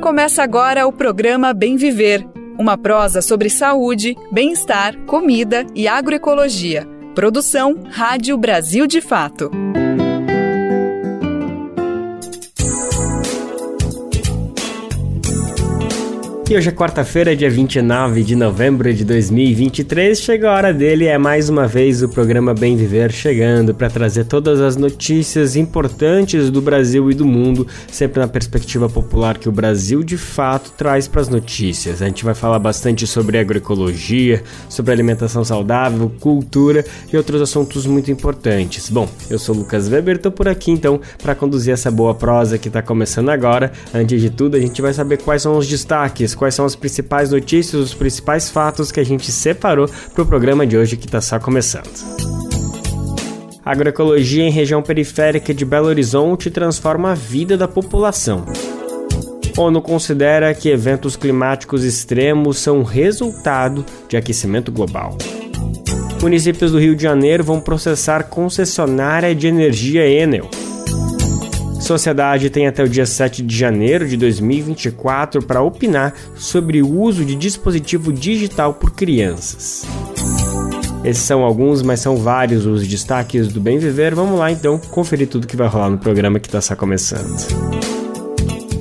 Começa agora o programa Bem Viver, uma prosa sobre saúde, bem-estar, comida e agroecologia. Produção Rádio Brasil de Fato. E hoje é quarta-feira, dia 29 de novembro de 2023, chega a hora dele, é mais uma vez o programa Bem Viver chegando para trazer todas as notícias importantes do Brasil e do mundo, sempre na perspectiva popular que o Brasil de fato traz para as notícias. A gente vai falar bastante sobre agroecologia, sobre alimentação saudável, cultura e outros assuntos muito importantes. Bom, eu sou o Lucas Weber, estou por aqui então para conduzir essa boa prosa que está começando agora. Antes de tudo, a gente vai saber quais são os destaques, quais são as principais notícias, os principais fatos que a gente separou para o programa de hoje que está só começando. Agroecologia em região periférica de Belo Horizonte transforma a vida da população. ONU considera que eventos climáticos extremos são resultado de aquecimento global. Municípios do Rio de Janeiro vão processar concessionária de energia Enel. Sociedade tem até o dia 7 de janeiro de 2024 para opinar sobre o uso de dispositivo digital por crianças. Esses são alguns, mas são vários os destaques do Bem Viver. Vamos lá então conferir tudo que vai rolar no programa que está só começando.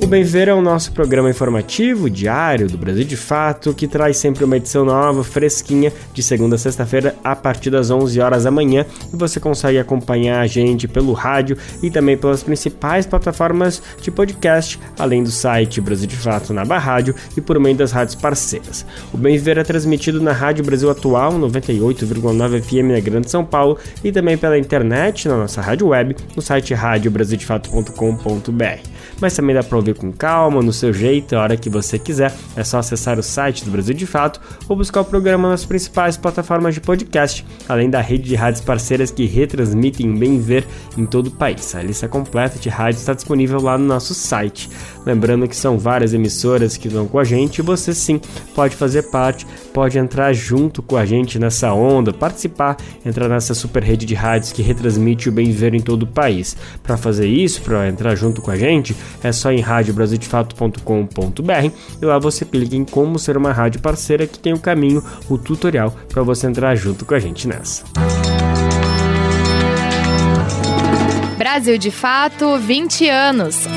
O Bem Viver é o nosso programa informativo diário do Brasil de Fato, que traz sempre uma edição nova, fresquinha, de segunda a sexta-feira, a partir das 11 horas da manhã. E você consegue acompanhar a gente pelo rádio e também pelas principais plataformas de podcast, além do site Brasil de Fato na Rádio e por meio das rádios parceiras. O Bem Viver é transmitido na Rádio Brasil Atual, 98,9 FM na Grande São Paulo, e também pela internet, na nossa rádio web, no site radiobrasildefato.com.br. Mas também dá para ouvir com calma, no seu jeito, a hora que você quiser. É só acessar o site do Brasil de Fato ou buscar o programa nas principais plataformas de podcast, além da rede de rádios parceiras que retransmitem o Bem Viver em todo o país. A lista completa de rádios está disponível lá no nosso site. Lembrando que são várias emissoras que estão com a gente e você sim pode fazer parte, pode entrar junto com a gente nessa onda, participar, entrar nessa super rede de rádios que retransmite o Bem Viver em todo o país. Para fazer isso, para entrar junto com a gente, é só em radiobrasildefato.com.br e lá você clica em como ser uma rádio parceira, que tem o caminho, o tutorial para você entrar junto com a gente nessa. Brasil de Fato, 20 anos.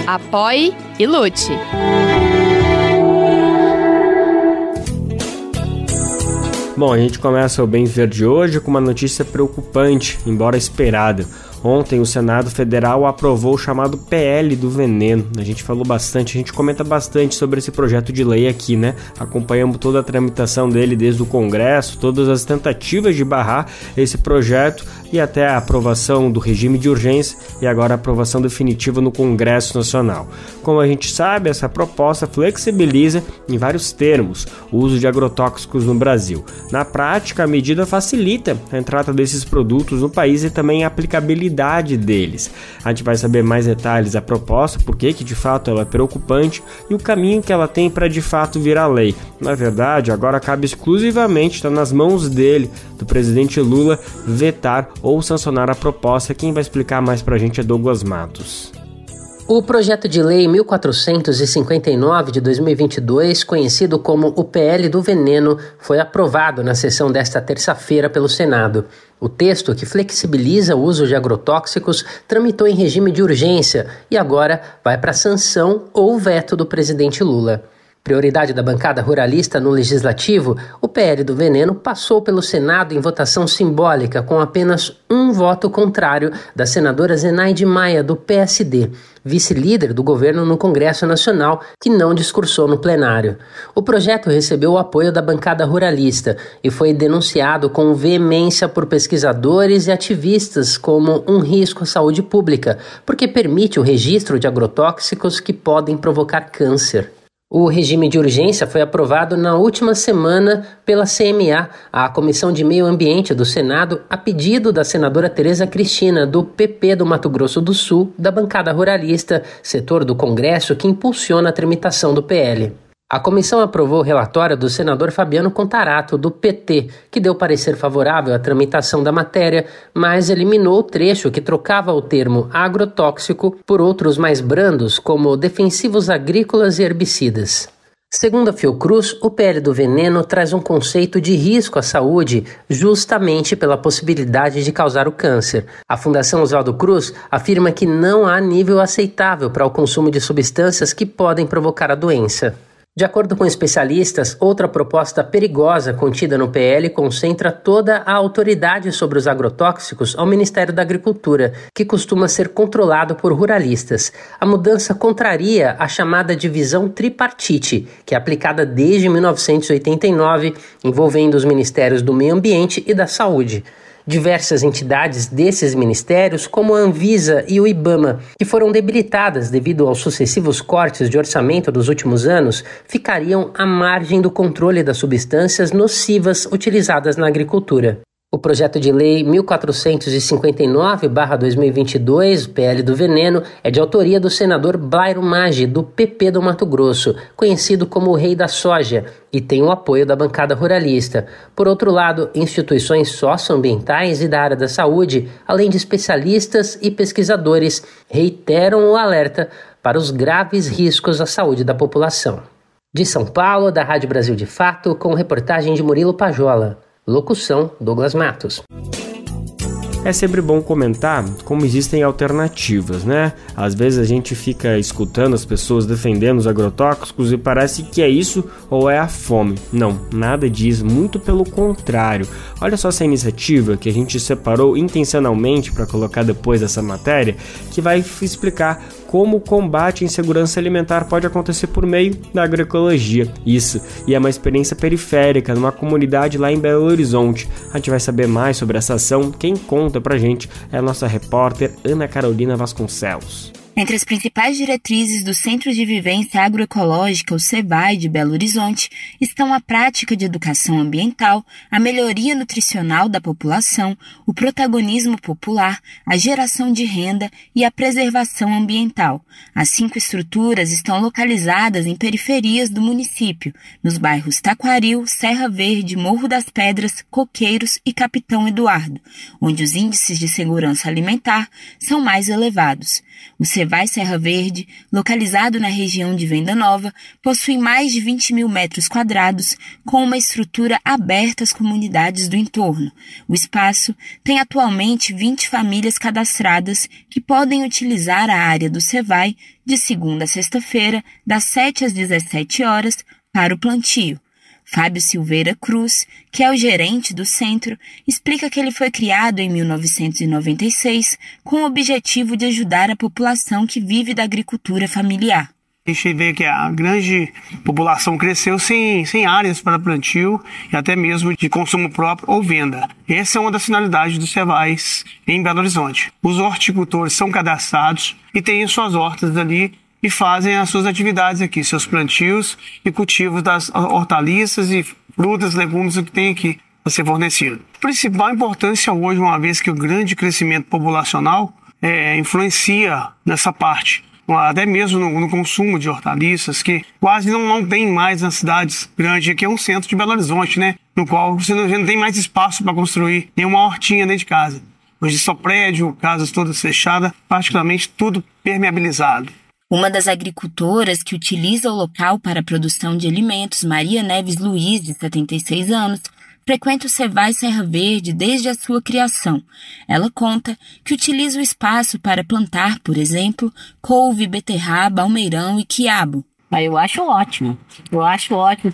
Apoie e lute. Bom, a gente começa o Bem Viver de hoje com uma notícia preocupante, embora esperada. Ontem o Senado Federal aprovou o chamado PL do veneno. A gente falou bastante, a gente comenta bastante sobre esse projeto de lei aqui, né? Acompanhamos toda a tramitação dele desde o Congresso, todas as tentativas de barrar esse projeto e até a aprovação do regime de urgência e agora a aprovação definitiva no Congresso Nacional. Como a gente sabe, essa proposta flexibiliza em vários termos o uso de agrotóxicos no Brasil. Na prática, a medida facilita a entrada desses produtos no país e também a aplicabilidade deles. A gente vai saber mais detalhes da proposta, por que de fato ela é preocupante e o caminho que ela tem para de fato virar lei. Na verdade, agora cabe exclusivamente, está nas mãos dele, do presidente Lula, vetar ou sancionar a proposta. Quem vai explicar mais para a gente é Douglas Matos. O projeto de lei 1459 de 2022, conhecido como o PL do veneno, foi aprovado na sessão desta terça-feira pelo Senado. O texto, que flexibiliza o uso de agrotóxicos, tramitou em regime de urgência e agora vai para a sanção ou veto do presidente Lula. Prioridade da bancada ruralista no Legislativo, o PL do veneno passou pelo Senado em votação simbólica com apenas um voto contrário da senadora Zenaide Maia, do PSD, vice-líder do governo no Congresso Nacional, que não discursou no plenário. O projeto recebeu o apoio da bancada ruralista e foi denunciado com veemência por pesquisadores e ativistas como um risco à saúde pública, porque permite o registro de agrotóxicos que podem provocar câncer. O regime de urgência foi aprovado na última semana pela CMA, a Comissão de Meio Ambiente do Senado, a pedido da senadora Tereza Cristina, do PP do Mato Grosso do Sul, da bancada ruralista, setor do Congresso que impulsiona a tramitação do PL. A comissão aprovou o relatório do senador Fabiano Contarato, do PT, que deu parecer favorável à tramitação da matéria, mas eliminou o trecho que trocava o termo agrotóxico por outros mais brandos, como defensivos agrícolas e herbicidas. Segundo a Fiocruz, o PL do veneno traz um conceito de risco à saúde justamente pela possibilidade de causar o câncer. A Fundação Oswaldo Cruz afirma que não há nível aceitável para o consumo de substâncias que podem provocar a doença. De acordo com especialistas, outra proposta perigosa contida no PL concentra toda a autoridade sobre os agrotóxicos ao Ministério da Agricultura, que costuma ser controlado por ruralistas. A mudança contraria a chamada divisão tripartite, que é aplicada desde 1989, envolvendo os Ministérios do Meio Ambiente e da Saúde. Diversas entidades desses ministérios, como a Anvisa e o IBAMA, que foram debilitadas devido aos sucessivos cortes de orçamento dos últimos anos, ficariam à margem do controle das substâncias nocivas utilizadas na agricultura. O projeto de lei 1459/2022, PL do Veneno, é de autoria do senador Blairo Maggi, do PP do Mato Grosso, conhecido como o Rei da Soja, e tem o apoio da bancada ruralista. Por outro lado, instituições socioambientais e da área da saúde, além de especialistas e pesquisadores, reiteram o alerta para os graves riscos à saúde da população. De São Paulo, da Rádio Brasil de Fato, com reportagem de Murilo Pajola. Locução, Douglas Matos. É sempre bom comentar como existem alternativas, né? Às vezes a gente fica escutando as pessoas defendendo os agrotóxicos e parece que é isso ou é a fome. Não, nada disso, muito pelo contrário. Olha só essa iniciativa que a gente separou intencionalmente para colocar depois dessa matéria, que vai explicar como o combate à insegurança alimentar pode acontecer por meio da agroecologia. Isso, e é uma experiência periférica, numa comunidade lá em Belo Horizonte. A gente vai saber mais sobre essa ação. Quem conta pra gente é a nossa repórter Ana Carolina Vasconcelos. Entre as principais diretrizes do Centro de Vivência Agroecológica, o CEVAI de Belo Horizonte, estão a prática de educação ambiental, a melhoria nutricional da população, o protagonismo popular, a geração de renda e a preservação ambiental. As 5 estruturas estão localizadas em periferias do município, nos bairros Taquaril, Serra Verde, Morro das Pedras, Coqueiros e Capitão Eduardo, onde os índices de segurança alimentar são mais elevados. O CEVAI Serra Verde, localizado na região de Venda Nova, possui mais de 20 mil metros quadrados, com uma estrutura aberta às comunidades do entorno. O espaço tem atualmente 20 famílias cadastradas que podem utilizar a área do CEVAI de segunda a sexta-feira, das 7 às 17 horas, para o plantio. Fábio Silveira Cruz, que é o gerente do centro, explica que ele foi criado em 1996 com o objetivo de ajudar a população que vive da agricultura familiar. A gente vê que a grande população cresceu sem áreas para plantio e até mesmo de consumo próprio ou venda. Essa é uma das finalidades dos CEVAIs em Belo Horizonte. Os horticultores são cadastrados e têm suas hortas ali e fazem as suas atividades aqui, seus plantios e cultivos das hortaliças e frutas, legumes que tem aqui a ser fornecido. A principal importância hoje, uma vez que o grande crescimento populacional influencia nessa parte, até mesmo no consumo de hortaliças, que quase não tem mais nas cidades grandes. Aqui é um centro de Belo Horizonte, né, no qual você não tem mais espaço para construir nenhuma hortinha dentro de casa. Hoje só prédio, casas todas fechadas, praticamente tudo permeabilizado. Uma das agricultoras que utiliza o local para a produção de alimentos, Maria Neves Luiz, de 76 anos, frequenta o CEVAI Serra Verde desde a sua criação. Ela conta que utiliza o espaço para plantar, por exemplo, couve, beterraba, almeirão e quiabo. Eu acho ótimo.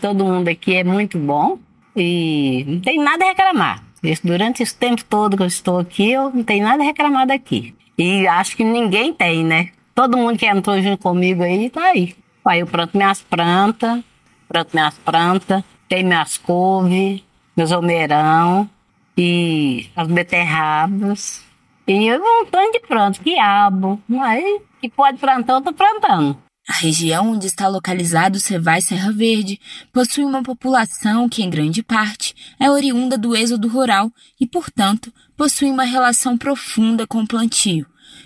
Todo mundo aqui é muito bom e não tem nada a reclamar. Durante esse tempo todo que eu estou aqui, eu não tenho nada a reclamar daqui. E acho que ninguém tem, né? Todo mundo que entrou junto comigo aí, tá aí. Aí eu planto minhas plantas, tenho minhas couves, meus almeirão e as beterrabas. E um montão de plantas, quiabo. Aí, que pode plantar, eu tô plantando. A região onde está localizado o CEVAI Serra Verde possui uma população que, em grande parte, é oriunda do êxodo rural e, portanto, possui uma relação profunda com o plantio.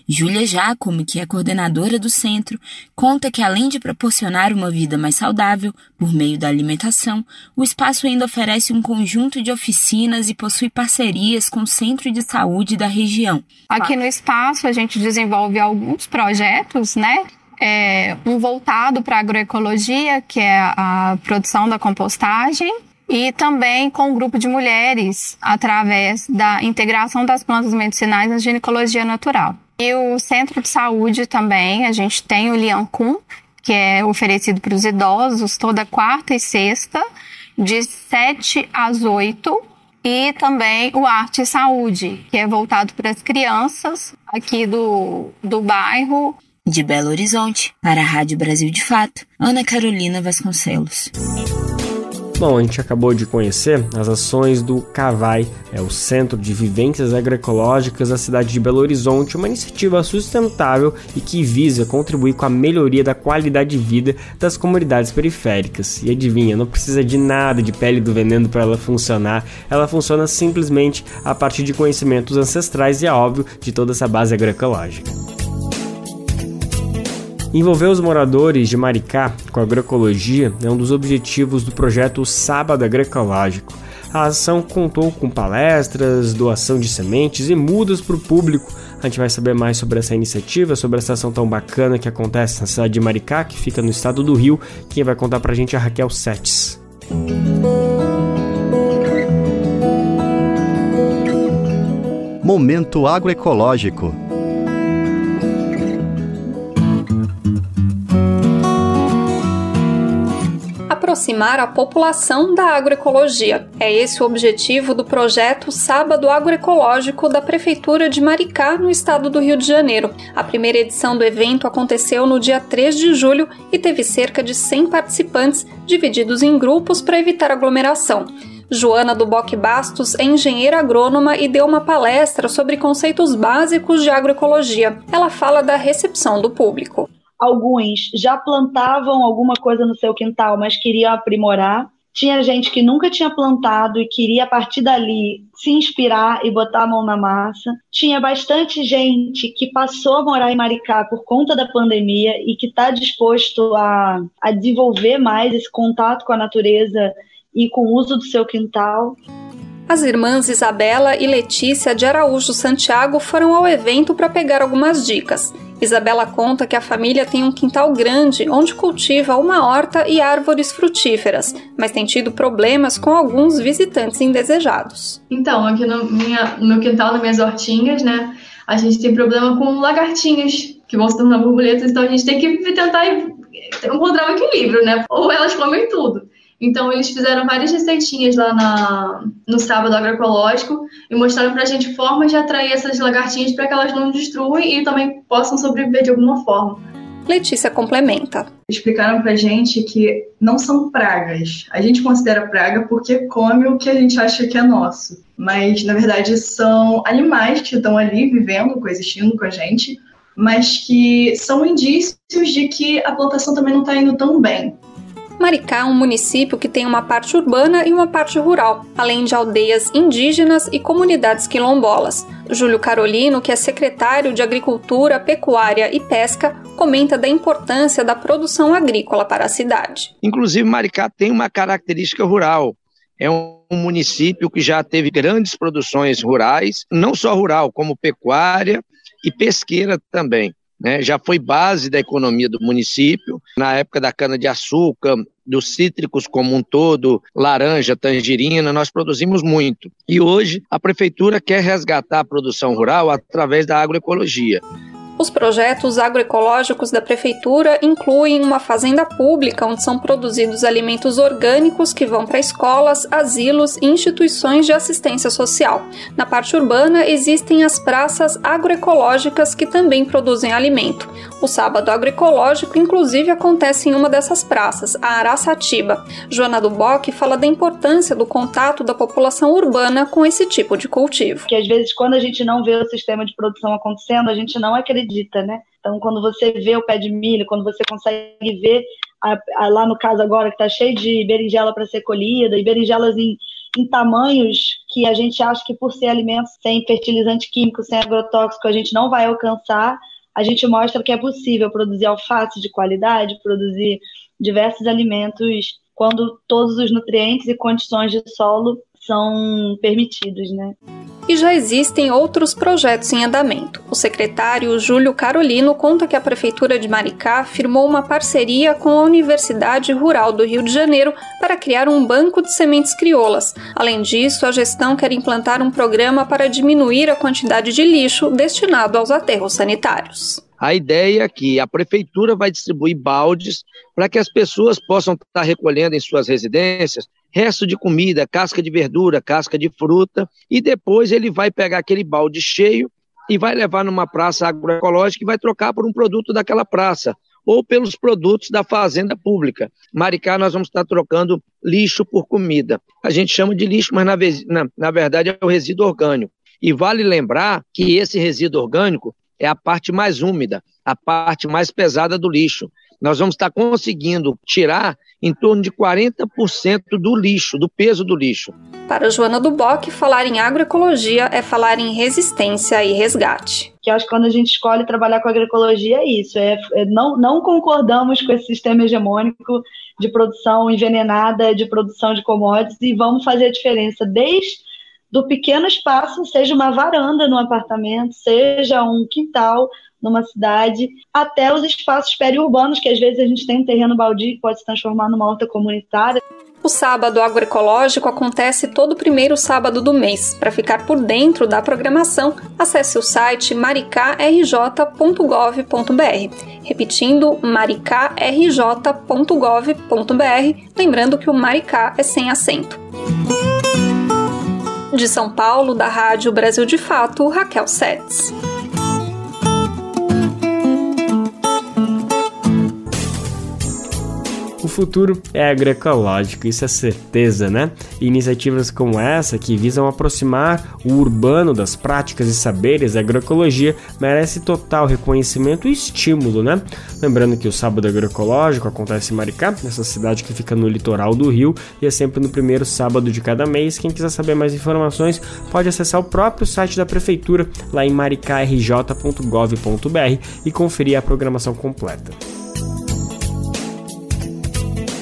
Júlia Giacomo, que é coordenadora do centro, conta que além de proporcionar uma vida mais saudável por meio da alimentação, o espaço ainda oferece um conjunto de oficinas e possui parcerias com o centro de saúde da região. Aqui no espaço a gente desenvolve alguns projetos, né? Um voltado para a agroecologia, que é a produção da compostagem, e também com um grupo de mulheres através da integração das plantas medicinais na ginecologia natural. E o centro de saúde também, a gente tem o Liancum, que é oferecido para os idosos toda quarta e sexta, de 7 às 8, e também o Arte e Saúde, que é voltado para as crianças aqui do bairro. De Belo Horizonte, para a Rádio Brasil de Fato, Ana Carolina Vasconcelos. Bom, a gente acabou de conhecer as ações do CAVAI, o Centro de Vivências Agroecológicas da cidade de Belo Horizonte, uma iniciativa sustentável e que visa contribuir com a melhoria da qualidade de vida das comunidades periféricas. E adivinha, não precisa de nada de pele do veneno para ela funcionar, ela funciona simplesmente a partir de conhecimentos ancestrais e, é óbvio, de toda essa base agroecológica. Envolver os moradores de Maricá com a agroecologia é um dos objetivos do projeto Sábado Agroecológico. A ação contou com palestras, doação de sementes e mudas para o público. A gente vai saber mais sobre essa iniciativa, sobre essa ação tão bacana que acontece na cidade de Maricá, que fica no estado do Rio. Quem vai contar para a gente é a Raquel Setes. Momento Agroecológico. Aproximar a população da agroecologia. É esse o objetivo do projeto Sábado Agroecológico da Prefeitura de Maricá, no estado do Rio de Janeiro. A primeira edição do evento aconteceu no dia 3 de julho e teve cerca de 100 participantes, divididos em grupos para evitar aglomeração. Joana do Boque Bastos é engenheira agrônoma e deu uma palestra sobre conceitos básicos de agroecologia. Ela fala da recepção do público. Alguns já plantavam alguma coisa no seu quintal, mas queriam aprimorar. Tinha gente que nunca tinha plantado e queria, a partir dali, se inspirar e botar a mão na massa. Tinha bastante gente que passou a morar em Maricá por conta da pandemia e que está disposto a desenvolver mais esse contato com a natureza e com o uso do seu quintal. As irmãs Isabela e Letícia de Araújo Santiago foram ao evento para pegar algumas dicas. Isabela conta que a família tem um quintal grande onde cultiva uma horta e árvores frutíferas, mas tem tido problemas com alguns visitantes indesejados. Então, aqui no meu quintal, nas minhas hortinhas, né, a gente tem problema com lagartinhas que vão se tornar borboletas, então a gente tem que tentar encontrar um equilíbrio, né? Ou elas comem tudo. Então, eles fizeram várias receitinhas lá no Sábado Agroecológico e mostraram pra gente formas de atrair essas lagartinhas para que elas não destruam e também possam sobreviver de alguma forma. Letícia complementa. Explicaram pra gente que não são pragas. A gente considera praga porque come o que a gente acha que é nosso. Mas, na verdade, são animais que estão ali vivendo, coexistindo com a gente, mas que são indícios de que a plantação também não está indo tão bem. Maricá é um município que tem uma parte urbana e uma parte rural, além de aldeias indígenas e comunidades quilombolas. Júlio Carolino, que é secretário de Agricultura, Pecuária e Pesca, comenta da importância da produção agrícola para a cidade. Inclusive, Maricá tem uma característica rural. É um município que já teve grandes produções rurais, não só rural, como pecuária e pesqueira também. Já foi base da economia do município, na época da cana-de-açúcar, dos cítricos como um todo, laranja, tangerina, nós produzimos muito. E hoje a prefeitura quer resgatar a produção rural através da agroecologia. Os projetos agroecológicos da Prefeitura incluem uma fazenda pública onde são produzidos alimentos orgânicos que vão para escolas, asilos e instituições de assistência social. Na parte urbana existem as praças agroecológicas que também produzem alimento. O Sábado Agroecológico, inclusive, acontece em uma dessas praças, a Araçatiba. Joana do Boque fala da importância do contato da população urbana com esse tipo de cultivo. Que às vezes, quando a gente não vê o sistema de produção acontecendo, a gente não acredita, né? Então, quando você vê o pé de milho, quando você consegue ver, lá no caso agora, que está cheio de berinjela para ser colhida, e berinjelas em tamanhos que a gente acha que por ser alimentos sem fertilizante químico, sem agrotóxico, a gente não vai alcançar. A gente mostra que é possível produzir alface de qualidade, produzir diversos alimentos quando todos os nutrientes e condições de solo são permitidos, né? E já existem outros projetos em andamento. O secretário Júlio Carolino conta que a Prefeitura de Maricá firmou uma parceria com a Universidade Rural do Rio de Janeiro para criar um banco de sementes crioulas. Além disso, a gestão quer implantar um programa para diminuir a quantidade de lixo destinado aos aterros sanitários. A ideia é que a prefeitura vai distribuir baldes para que as pessoas possam estar recolhendo em suas residências resto de comida, casca de verdura, casca de fruta, e depois ele vai pegar aquele balde cheio e vai levar numa praça agroecológica e vai trocar por um produto daquela praça ou pelos produtos da fazenda pública. Maricá, nós vamos estar trocando lixo por comida. A gente chama de lixo, mas na verdade é o resíduo orgânico. E vale lembrar que esse resíduo orgânico é a parte mais úmida, a parte mais pesada do lixo. Nós vamos estar conseguindo tirar em torno de 40% do lixo, do peso do lixo. Para Joana Duboc, falar em agroecologia é falar em resistência e resgate. Que acho que quando a gente escolhe trabalhar com agroecologia é isso, não concordamos com esse sistema hegemônico de produção envenenada, de produção de commodities, e vamos fazer a diferença desde do pequeno espaço, seja uma varanda num apartamento, seja um quintal numa cidade, até os espaços periurbanos, que às vezes a gente tem um terreno baldio que pode se transformar numa horta comunitária. O Sábado Agroecológico acontece todo primeiro sábado do mês. Para ficar por dentro da programação, acesse o site maricarj.gov.br. Repetindo, maricarj.gov.br, lembrando que o Maricá é sem acento. De São Paulo, da Rádio Brasil de Fato, Raquel Setz. O futuro é agroecológico, isso é certeza, né? E iniciativas como essa, que visam aproximar o urbano das práticas e saberes da agroecologia, merece total reconhecimento e estímulo, né? Lembrando que o Sábado Agroecológico acontece em Maricá, nessa cidade que fica no litoral do Rio, e é sempre no primeiro sábado de cada mês. Quem quiser saber mais informações pode acessar o próprio site da Prefeitura, lá em maricarj.gov.br, e conferir a programação completa.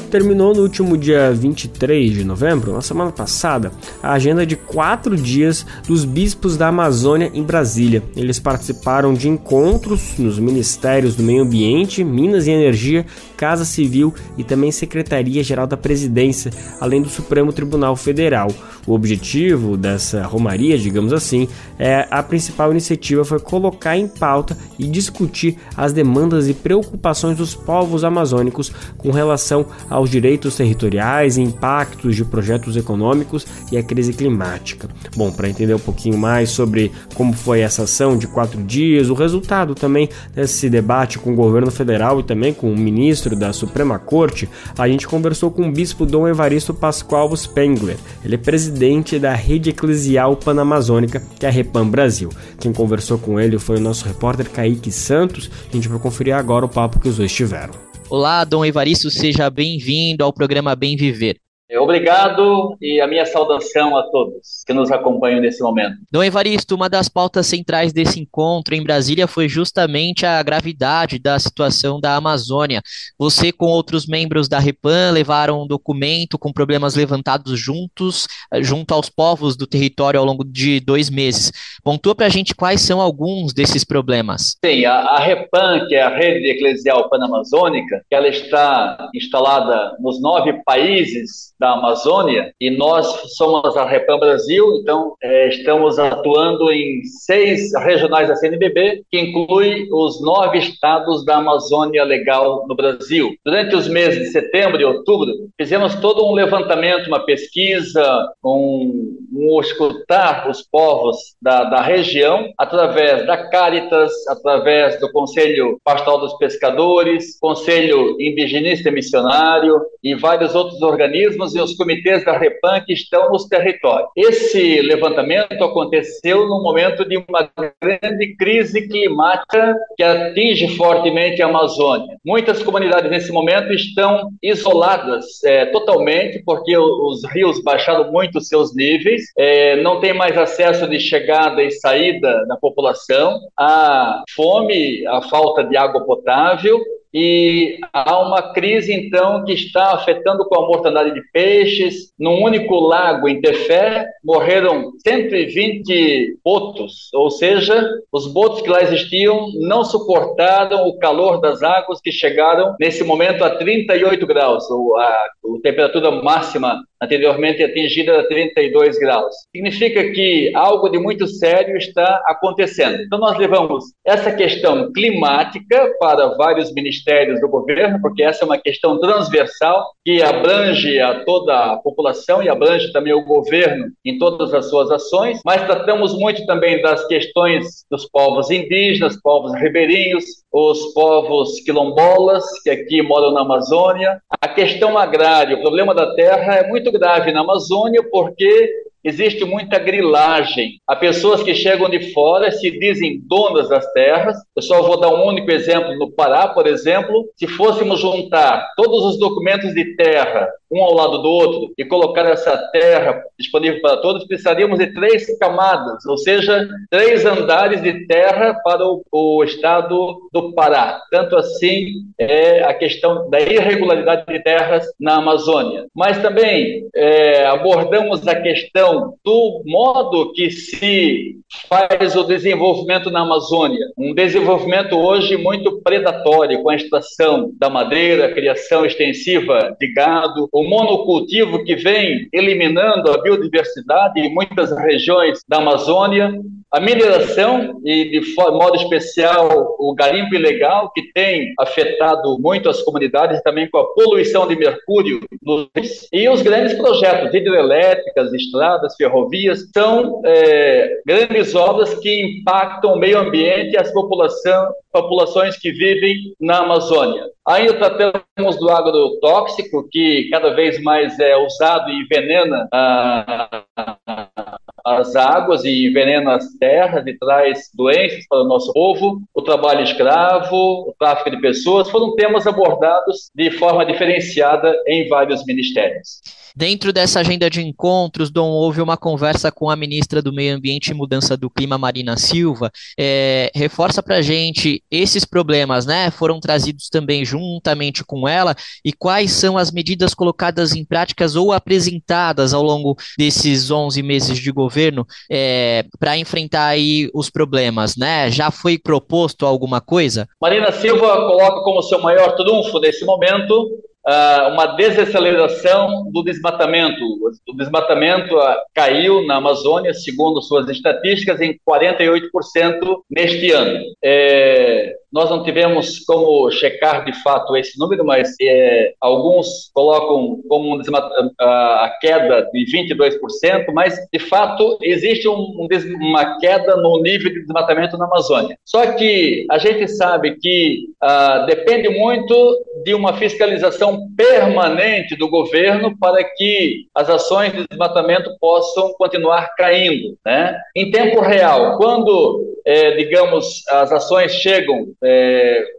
Terminou no último dia 23 de novembro, na semana passada, a agenda de 4 dias dos bispos da Amazônia em Brasília. Eles participaram de encontros nos ministérios do Meio Ambiente, Minas e Energia, Casa Civil e também Secretaria-Geral da Presidência, além do Supremo Tribunal Federal. O objetivo dessa romaria, digamos assim, a principal iniciativa foi colocar em pauta e discutir as demandas e preocupações dos povos amazônicos com relação aos direitos territoriais, impactos de projetos econômicos e a crise climática. Bom, para entender um pouquinho mais sobre como foi essa ação de 4 dias, o resultado também desse debate com o governo federal e também com o ministro da Suprema Corte, a gente conversou com o bispo Dom Evaristo Pascoal Spengler. Ele é presidente da Rede Eclesial Panamazônica, que é a Repam Brasil. Quem conversou com ele foi o nosso repórter Kaique Santos. A gente vai conferir agora o papo que os dois tiveram. Olá, Dom Evaristo, seja bem-vindo ao programa Bem Viver. Obrigado e a minha saudação a todos que nos acompanham nesse momento. Dom Evaristo, uma das pautas centrais desse encontro em Brasília foi justamente a gravidade da situação da Amazônia. Você, com outros membros da Repam, levaram um documento com problemas levantados junto aos povos do território ao longo de 2 meses. Pontua pra gente quais são alguns desses problemas. Sim, a Repam, que é a Rede Eclesial Panamazônica, que ela está instalada nos 9 países da Amazônia, e nós somos a Repam Brasil, então estamos atuando em 6 regionais da CNBB, que inclui os 9 estados da Amazônia Legal no Brasil. Durante os meses de setembro e outubro, fizemos todo um levantamento, uma pesquisa, escutar os povos da região, através da Caritas, através do Conselho Pastoral dos Pescadores, Conselho Indigenista Missionário e vários outros organismos, temos os comitês da Repam que estão nos territórios. Esse levantamento aconteceu no momento de uma grande crise climática que atinge fortemente a Amazônia. Muitas comunidades nesse momento estão isoladas totalmente, porque os rios baixaram muito seus níveis, não tem mais acesso de chegada e saída da população, há fome, a falta de água potável, e há uma crise, então, que está afetando com a mortandade de peixes. Num único lago, em Tefé, morreram 120 botos, ou seja, os botos que lá existiam não suportaram o calor das águas que chegaram, nesse momento, a 38 graus, a temperatura máxima anteriormente atingida era 32 graus. Significa que algo de muito sério está acontecendo. Então, nós levamos essa questão climática para vários ministérios do governo, porque essa é uma questão transversal que abrange a toda a população e abrange também o governo em todas as suas ações, mas tratamos muito também das questões dos povos indígenas, povos ribeirinhos, os povos quilombolas, que aqui moram na Amazônia. A questão agrária, o problema da terra é muito grave na Amazônia porque existe muita grilagem. Há pessoas que chegam de fora, se dizem donas das terras. Eu só vou dar um único exemplo. No Pará, por exemplo, se fôssemos juntar todos os documentos de terra, um ao lado do outro, e colocar essa terra disponível para todos, precisaríamos de 3 camadas, ou seja, 3 andares de terra para o estado do Pará. Tanto assim é a questão da irregularidade de terras na Amazônia. Mas também abordamos a questão do modo que se faz o desenvolvimento na Amazônia. Um desenvolvimento hoje muito predatório, com a extração da madeira, a criação extensiva de gado, o monocultivo que vem eliminando a biodiversidade em muitas regiões da Amazônia, a mineração e, de modo especial, o garimpo ilegal, que tem afetado muito as comunidades, também com a poluição de mercúrio nos rios, e os grandes projetos hidrelétricas, estradas, ferrovias, são grandes obras que impactam o meio ambiente e as populações que vivem na Amazônia. Ainda tratamos do agrotóxico, que cada vez mais é usado e envenena as águas e envenena as terras e traz doenças para o nosso povo. O trabalho escravo, o tráfico de pessoas, foram temas abordados de forma diferenciada em vários ministérios. Dentro dessa agenda de encontros, Dom, houve uma conversa com a ministra do Meio Ambiente e Mudança do Clima, Marina Silva. Reforça para a gente esses problemas, né? Foram trazidos também juntamente com ela, e quais são as medidas colocadas em práticas ou apresentadas ao longo desses 11 meses de governo para enfrentar aí os problemas, né? Já foi proposto alguma coisa? Marina Silva coloca como seu maior trunfo nesse momento uma desaceleração do desmatamento. O desmatamento caiu na Amazônia, segundo suas estatísticas, em 48% neste ano. Nós não tivemos como checar de fato esse número, mas alguns colocam como a queda de 22%, mas de fato existe uma queda no nível de desmatamento na Amazônia. Só que a gente sabe que depende muito de uma fiscalização permanente do governo para que as ações de desmatamento possam continuar caindo, né? Em tempo real, quando digamos, as ações chegam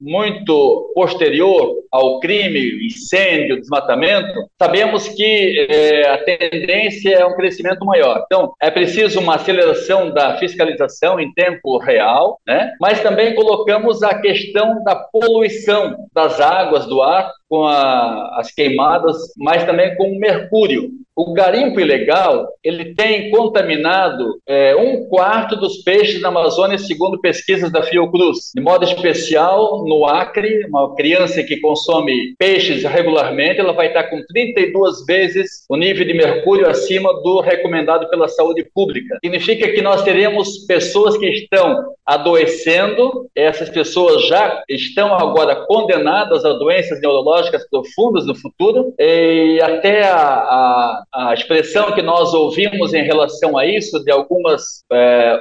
muito posterior ao crime, incêndio, desmatamento, sabemos que a tendência é um crescimento maior. Então, é preciso uma aceleração da fiscalização em tempo real, né? Mas também colocamos a questão da poluição das águas, do ar, com as queimadas, mas também com o mercúrio. O garimpo ilegal, ele tem contaminado 1/4 dos peixes na Amazônia, segundo pesquisas da Fiocruz. De modo especial, no Acre, uma criança que consome peixes regularmente, ela vai estar com 32 vezes o nível de mercúrio acima do recomendado pela saúde pública. Significa que nós teremos pessoas que estão adoecendo, essas pessoas já estão agora condenadas a doenças neurológicas ecológicas profundas no futuro, e até a expressão que nós ouvimos em relação a isso de algumas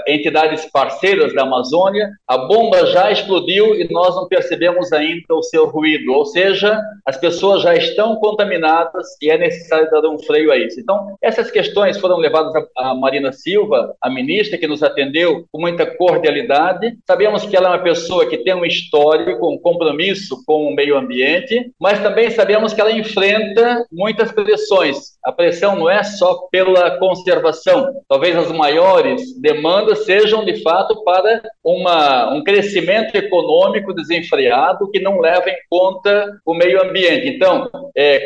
entidades parceiras da Amazônia, a bomba já explodiu e nós não percebemos ainda o seu ruído, ou seja, as pessoas já estão contaminadas e é necessário dar um freio a isso. Então, essas questões foram levadas a Marina Silva, a ministra, que nos atendeu com muita cordialidade. Sabemos que ela é uma pessoa que tem um histórico, um compromisso com o meio ambiente, mas também sabemos que ela enfrenta muitas pressões. A pressão não é só pela conservação. Talvez as maiores demandas sejam, de fato, para um crescimento econômico desenfreado que não leva em conta o meio ambiente. Então,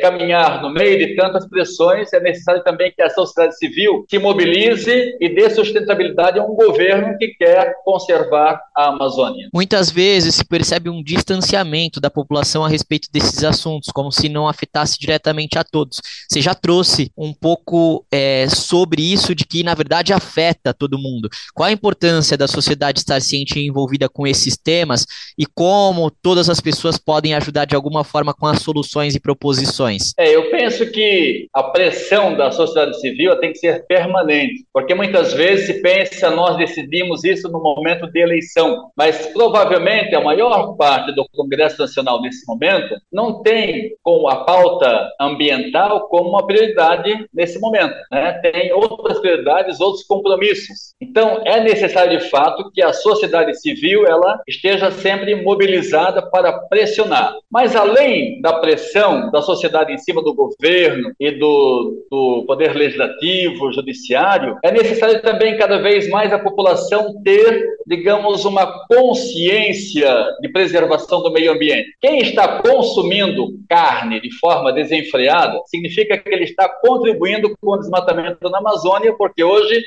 caminhar no meio de tantas pressões, é necessário também que a sociedade civil se mobilize e dê sustentabilidade a um governo que quer conservar a Amazônia. Muitas vezes se percebe um distanciamento da população a respeito desses assuntos, como se não afetasse diretamente a todos. Você já trouxe um pouco sobre isso, de que na verdade afeta todo mundo. Qual a importância da sociedade estar ciente e envolvida com esses temas e como todas as pessoas podem ajudar de alguma forma com as soluções e proposições? Eu penso que a pressão da sociedade civil tem que ser permanente, porque muitas vezes se pensa, nós decidimos isso no momento de eleição, mas provavelmente a maior parte do Congresso Nacional nesse momento não tem com a pauta ambiental como uma prioridade nesse momento, né? Tem outras prioridades, outros compromissos. Então, é necessário de fato que a sociedade civil ela esteja sempre mobilizada para pressionar. Mas além da pressão da sociedade em cima do governo e do poder legislativo, judiciário, é necessário também cada vez mais a população ter, digamos, uma consciência de preservação do meio ambiente. Quem está consumindo carne de forma desenfreada significa que ele está contribuindo com o desmatamento na Amazônia, porque hoje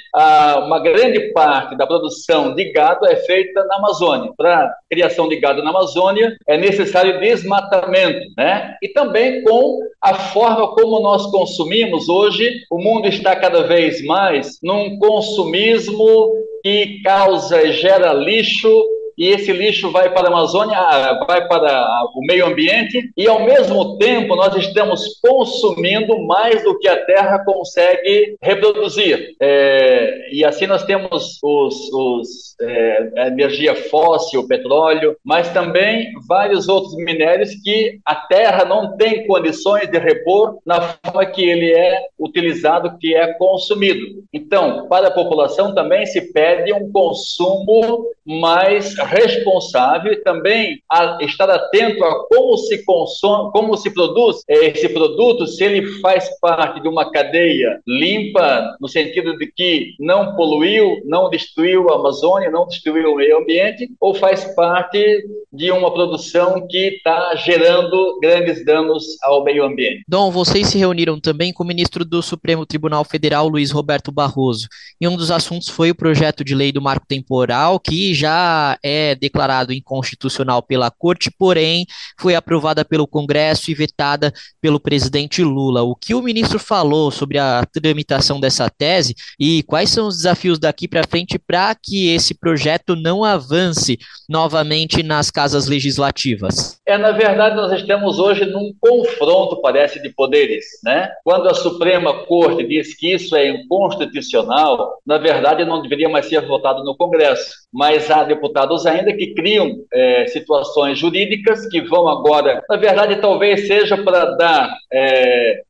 uma grande parte da produção de gado é feita na Amazônia. Para a criação de gado na Amazônia é necessário desmatamento, né? E também com a forma como nós consumimos hoje, o mundo está cada vez mais num consumismo que causa e gera lixo, e esse lixo vai para a Amazônia, vai para o meio ambiente, e ao mesmo tempo nós estamos consumindo mais do que a Terra consegue reproduzir. E assim nós temos a energia fóssil, o petróleo, mas também vários outros minérios que a Terra não tem condições de repor na forma que ele é utilizado, que é consumido. Então, para a população também se pede um consumo mais responsável e também a estar atento a como se consome, como se produz esse produto, se ele faz parte de uma cadeia limpa, no sentido de que não poluiu, não destruiu a Amazônia, não destruiu o meio ambiente, ou faz parte de uma produção que está gerando grandes danos ao meio ambiente. Dom, vocês se reuniram também com o ministro do Supremo Tribunal Federal, Luiz Roberto Barroso, e um dos assuntos foi o projeto de lei do marco temporal, que já é declarado inconstitucional pela Corte, porém foi aprovada pelo Congresso e vetada pelo presidente Lula. O que o ministro falou sobre a tramitação dessa tese e quais são os desafios daqui para frente para que esse projeto não avance novamente nas casas legislativas? Na verdade, nós estamos hoje num confronto, parece, de poderes, né? Quando a Suprema Corte diz que isso é inconstitucional, na verdade não deveria mais ser votado no Congresso, mas há deputados ainda que criam situações jurídicas que vão agora, na verdade talvez seja para dar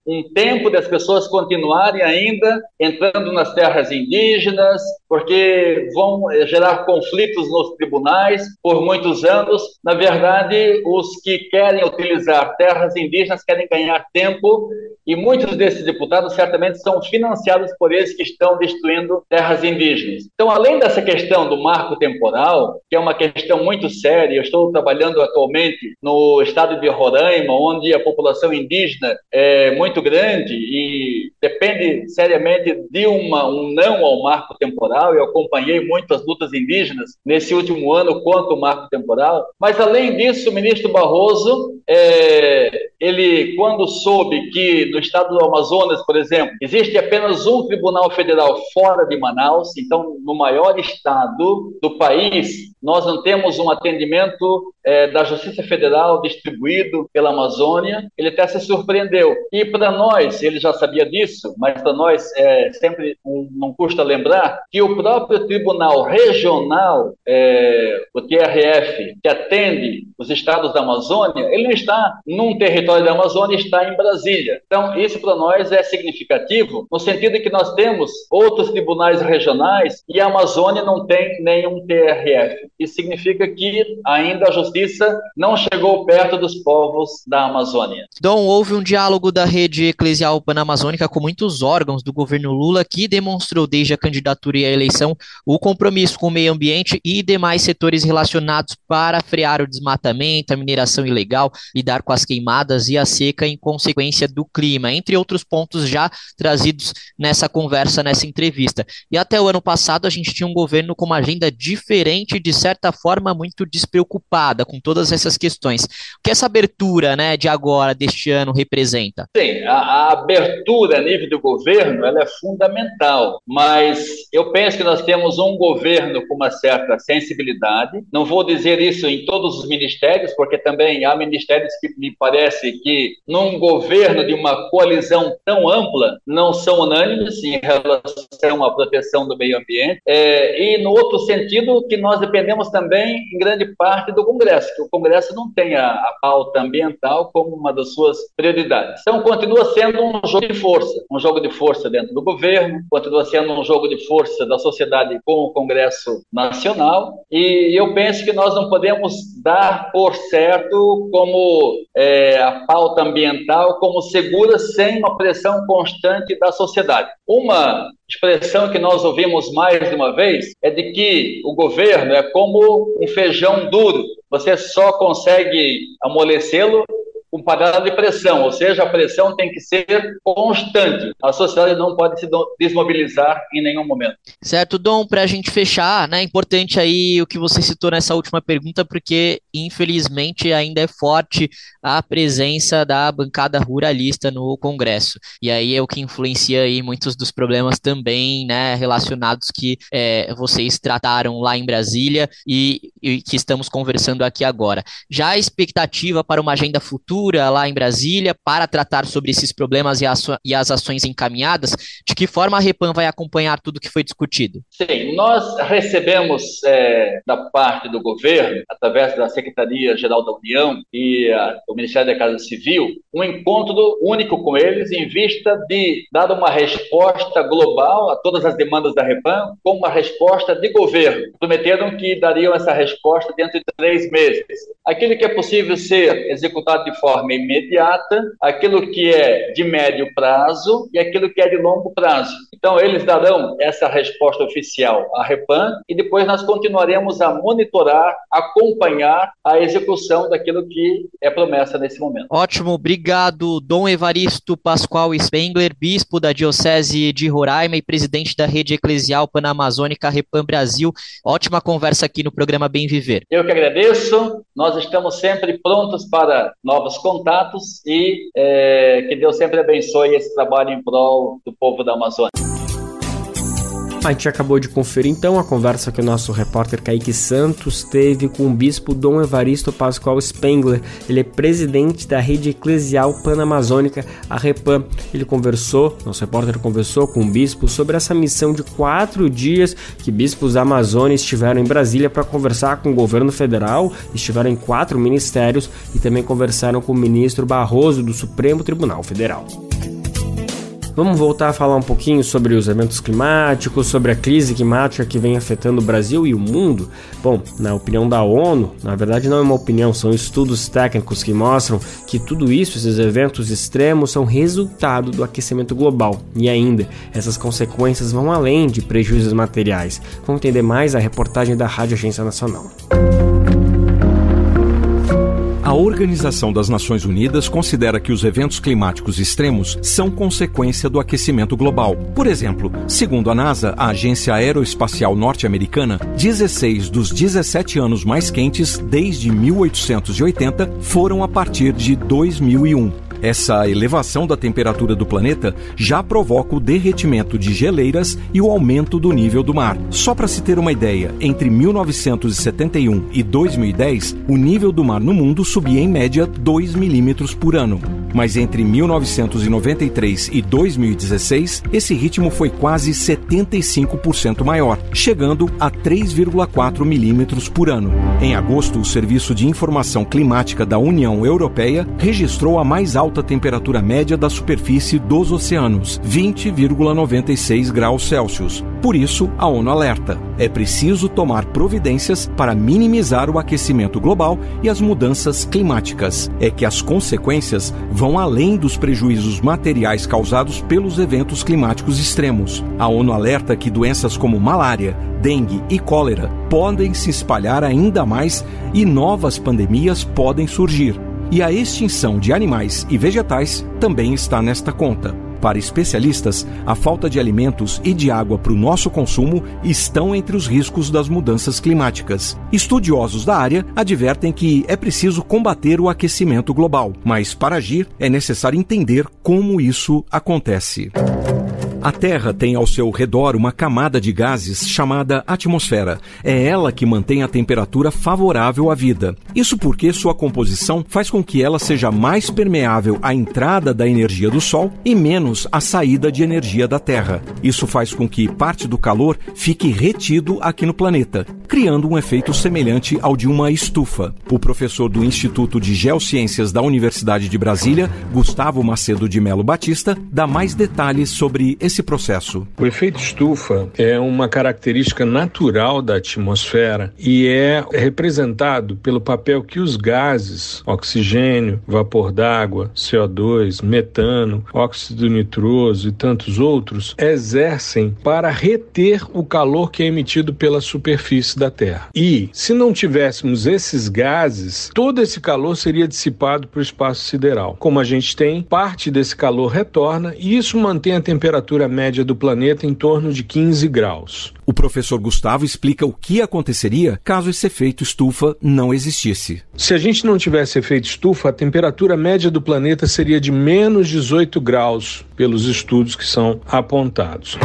um tempo das pessoas continuarem ainda entrando nas terras indígenas, porque vão gerar conflitos nos tribunais por muitos anos. Na verdade, os que querem utilizar terras indígenas querem ganhar tempo, e muitos desses deputados certamente são financiados por eles que estão destruindo terras indígenas. Então, além dessa questão do marco temporal, que é uma questão muito séria, eu estou trabalhando atualmente no estado de Roraima, onde a população indígena é muito grande e depende seriamente de um não ao marco temporal. Eu acompanhei muitas lutas indígenas nesse último ano contra o marco temporal, mas além disso, o ministro Barroso ele, quando soube que no estado do Amazonas, por exemplo, existe apenas um tribunal federal fora de Manaus, então no maior estado do país, nós não temos um atendimento da Justiça Federal distribuído pela Amazônia, ele até se surpreendeu. E para nós, ele já sabia disso, mas para nós sempre não custa lembrar que o próprio Tribunal Regional, o TRF, que atende os estados da Amazônia, ele não está num território da Amazônia, está em Brasília. Então, isso para nós é significativo, no sentido que nós temos outros tribunais regionais e a Amazônia não tem nenhum TRF. Isso significa que ainda a justiça não chegou perto dos povos da Amazônia. Dom, houve um diálogo da rede eclesial panamazônica com muitos órgãos do governo Lula que demonstrou desde a candidatura e a eleição o compromisso com o meio ambiente e demais setores relacionados para frear o desmatamento, a mineração ilegal, lidar com as queimadas e a seca em consequência do clima, entre outros pontos já trazidos nessa conversa, nessa entrevista. E até o ano passado a gente tinha um governo com uma agenda diferente, de certa forma muito despreocupada com todas essas questões. O que essa abertura, né, de agora, deste ano, representa? Sim, a abertura a nível do governo, ela é fundamental, mas eu penso que nós temos um governo com uma certa sensibilidade. Não vou dizer isso em todos os ministérios, porque também há ministérios que me parece que num governo de uma coalizão tão ampla não são unânimes em relação à proteção do meio ambiente, e no outro sentido que nós dependemos também em grande parte do Congresso, que o Congresso não tem a pauta ambiental como uma das suas prioridades. Então, continua sendo um jogo de força dentro do governo, continua sendo um jogo de força da sociedade com o Congresso Nacional, e eu penso que nós não podemos dar por certo como a pauta ambiental como segura sem uma pressão constante da sociedade. Uma expressão que nós ouvimos mais de uma vez é de que o governo é como um feijão duro, você só consegue amolecê-lo com panela de pressão, ou seja, a pressão tem que ser constante. A sociedade não pode se desmobilizar em nenhum momento. Certo, Dom, para a gente fechar, né, é importante aí o que você citou nessa última pergunta, porque infelizmente ainda é forte a presença da bancada ruralista no Congresso, e aí é o que influencia aí muitos dos problemas também, né, relacionados que vocês trataram lá em Brasília e que estamos conversando aqui agora. Já a expectativa para uma agenda futura lá em Brasília para tratar sobre esses problemas e as ações encaminhadas, de que forma a Repam vai acompanhar tudo que foi discutido? Sim, nós recebemos da parte do governo, através da Secretaria-Geral da União e do Ministério da Casa Civil, um encontro único com eles em vista de dar uma resposta global a todas as demandas da Repam com uma resposta de governo. Prometeram que dariam essa resposta dentro de 3 meses. Aquilo que é possível ser executado de forma imediata, aquilo que é de médio prazo e aquilo que é de longo prazo. Então, eles darão essa resposta oficial à Repam e depois nós continuaremos a monitorar, acompanhar a execução daquilo que é promessa nesse momento. Ótimo, obrigado, Dom Evaristo Pascoal Spengler, bispo da Diocese de Roraima e presidente da Rede Eclesial Panamazônica Repam Brasil. Ótima conversa aqui no programa Bem Viver. Eu que agradeço, nós estamos sempre prontos para novos contatos e que Deus sempre abençoe esse trabalho em prol do povo da Amazônia. A gente acabou de conferir então a conversa que o nosso repórter Kaique Santos teve com o bispo Dom Evaristo Pascoal Spengler. Ele é presidente da Rede Eclesial Panamazônica, a Repam. Nosso repórter conversou com o bispo sobre essa missão de 4 dias que bispos da Amazônia estiveram em Brasília para conversar com o governo federal, estiveram em 4 ministérios e também conversaram com o ministro Barroso do Supremo Tribunal Federal. Vamos voltar a falar um pouquinho sobre os eventos climáticos, sobre a crise climática que vem afetando o Brasil e o mundo. Bom, na opinião da ONU, na verdade não é uma opinião, são estudos técnicos que mostram que tudo isso, esses eventos extremos, são resultado do aquecimento global. E ainda, essas consequências vão além de prejuízos materiais. Vamos entender mais a reportagem da Rádio Agência Nacional. A Organização das Nações Unidas considera que os eventos climáticos extremos são consequência do aquecimento global. Por exemplo, segundo a NASA, a Agência Aeroespacial Norte-Americana, 16 dos 17 anos mais quentes desde 1880 foram a partir de 2001. Essa elevação da temperatura do planeta já provoca o derretimento de geleiras e o aumento do nível do mar. Só para se ter uma ideia, entre 1971 e 2010, o nível do mar no mundo subia em média 2 milímetros por ano. Mas entre 1993 e 2016, esse ritmo foi quase 75% maior, chegando a 3,4 milímetros por ano. Em agosto, o Serviço de Informação Climática da União Europeia registrou a mais alta temperatura média da superfície dos oceanos, 20,96 graus Celsius. Por isso, a ONU alerta: é preciso tomar providências para minimizar o aquecimento global e as mudanças climáticas. É que as consequências vão além dos prejuízos materiais causados pelos eventos climáticos extremos. A ONU alerta que doenças como malária, dengue e cólera podem se espalhar ainda mais e novas pandemias podem surgir. E a extinção de animais e vegetais também está nesta conta. Para especialistas, a falta de alimentos e de água para o nosso consumo estão entre os riscos das mudanças climáticas. Estudiosos da área advertem que é preciso combater o aquecimento global, mas para agir é necessário entender como isso acontece. A Terra tem ao seu redor uma camada de gases chamada atmosfera. É ela que mantém a temperatura favorável à vida. Isso porque sua composição faz com que ela seja mais permeável à entrada da energia do Sol e menos à saída de energia da Terra. Isso faz com que parte do calor fique retido aqui no planeta, criando um efeito semelhante ao de uma estufa. O professor do Instituto de Geociências da Universidade de Brasília, Gustavo Macedo de Melo Batista, dá mais detalhes sobre esse processo. O efeito estufa é uma característica natural da atmosfera e é representado pelo papel que os gases, oxigênio, vapor d'água, CO2, metano, óxido nitroso e tantos outros, exercem para reter o calor que é emitido pela superfície da Terra. E, se não tivéssemos esses gases, todo esse calor seria dissipado para o espaço sideral. Como a gente tem, parte desse calor retorna e isso mantém a temperatura média do planeta em torno de 15 graus. O professor Gustavo explica o que aconteceria caso esse efeito estufa não existisse. Se a gente não tivesse efeito estufa, a temperatura média do planeta seria de menos 18 graus, pelos estudos que são apontados.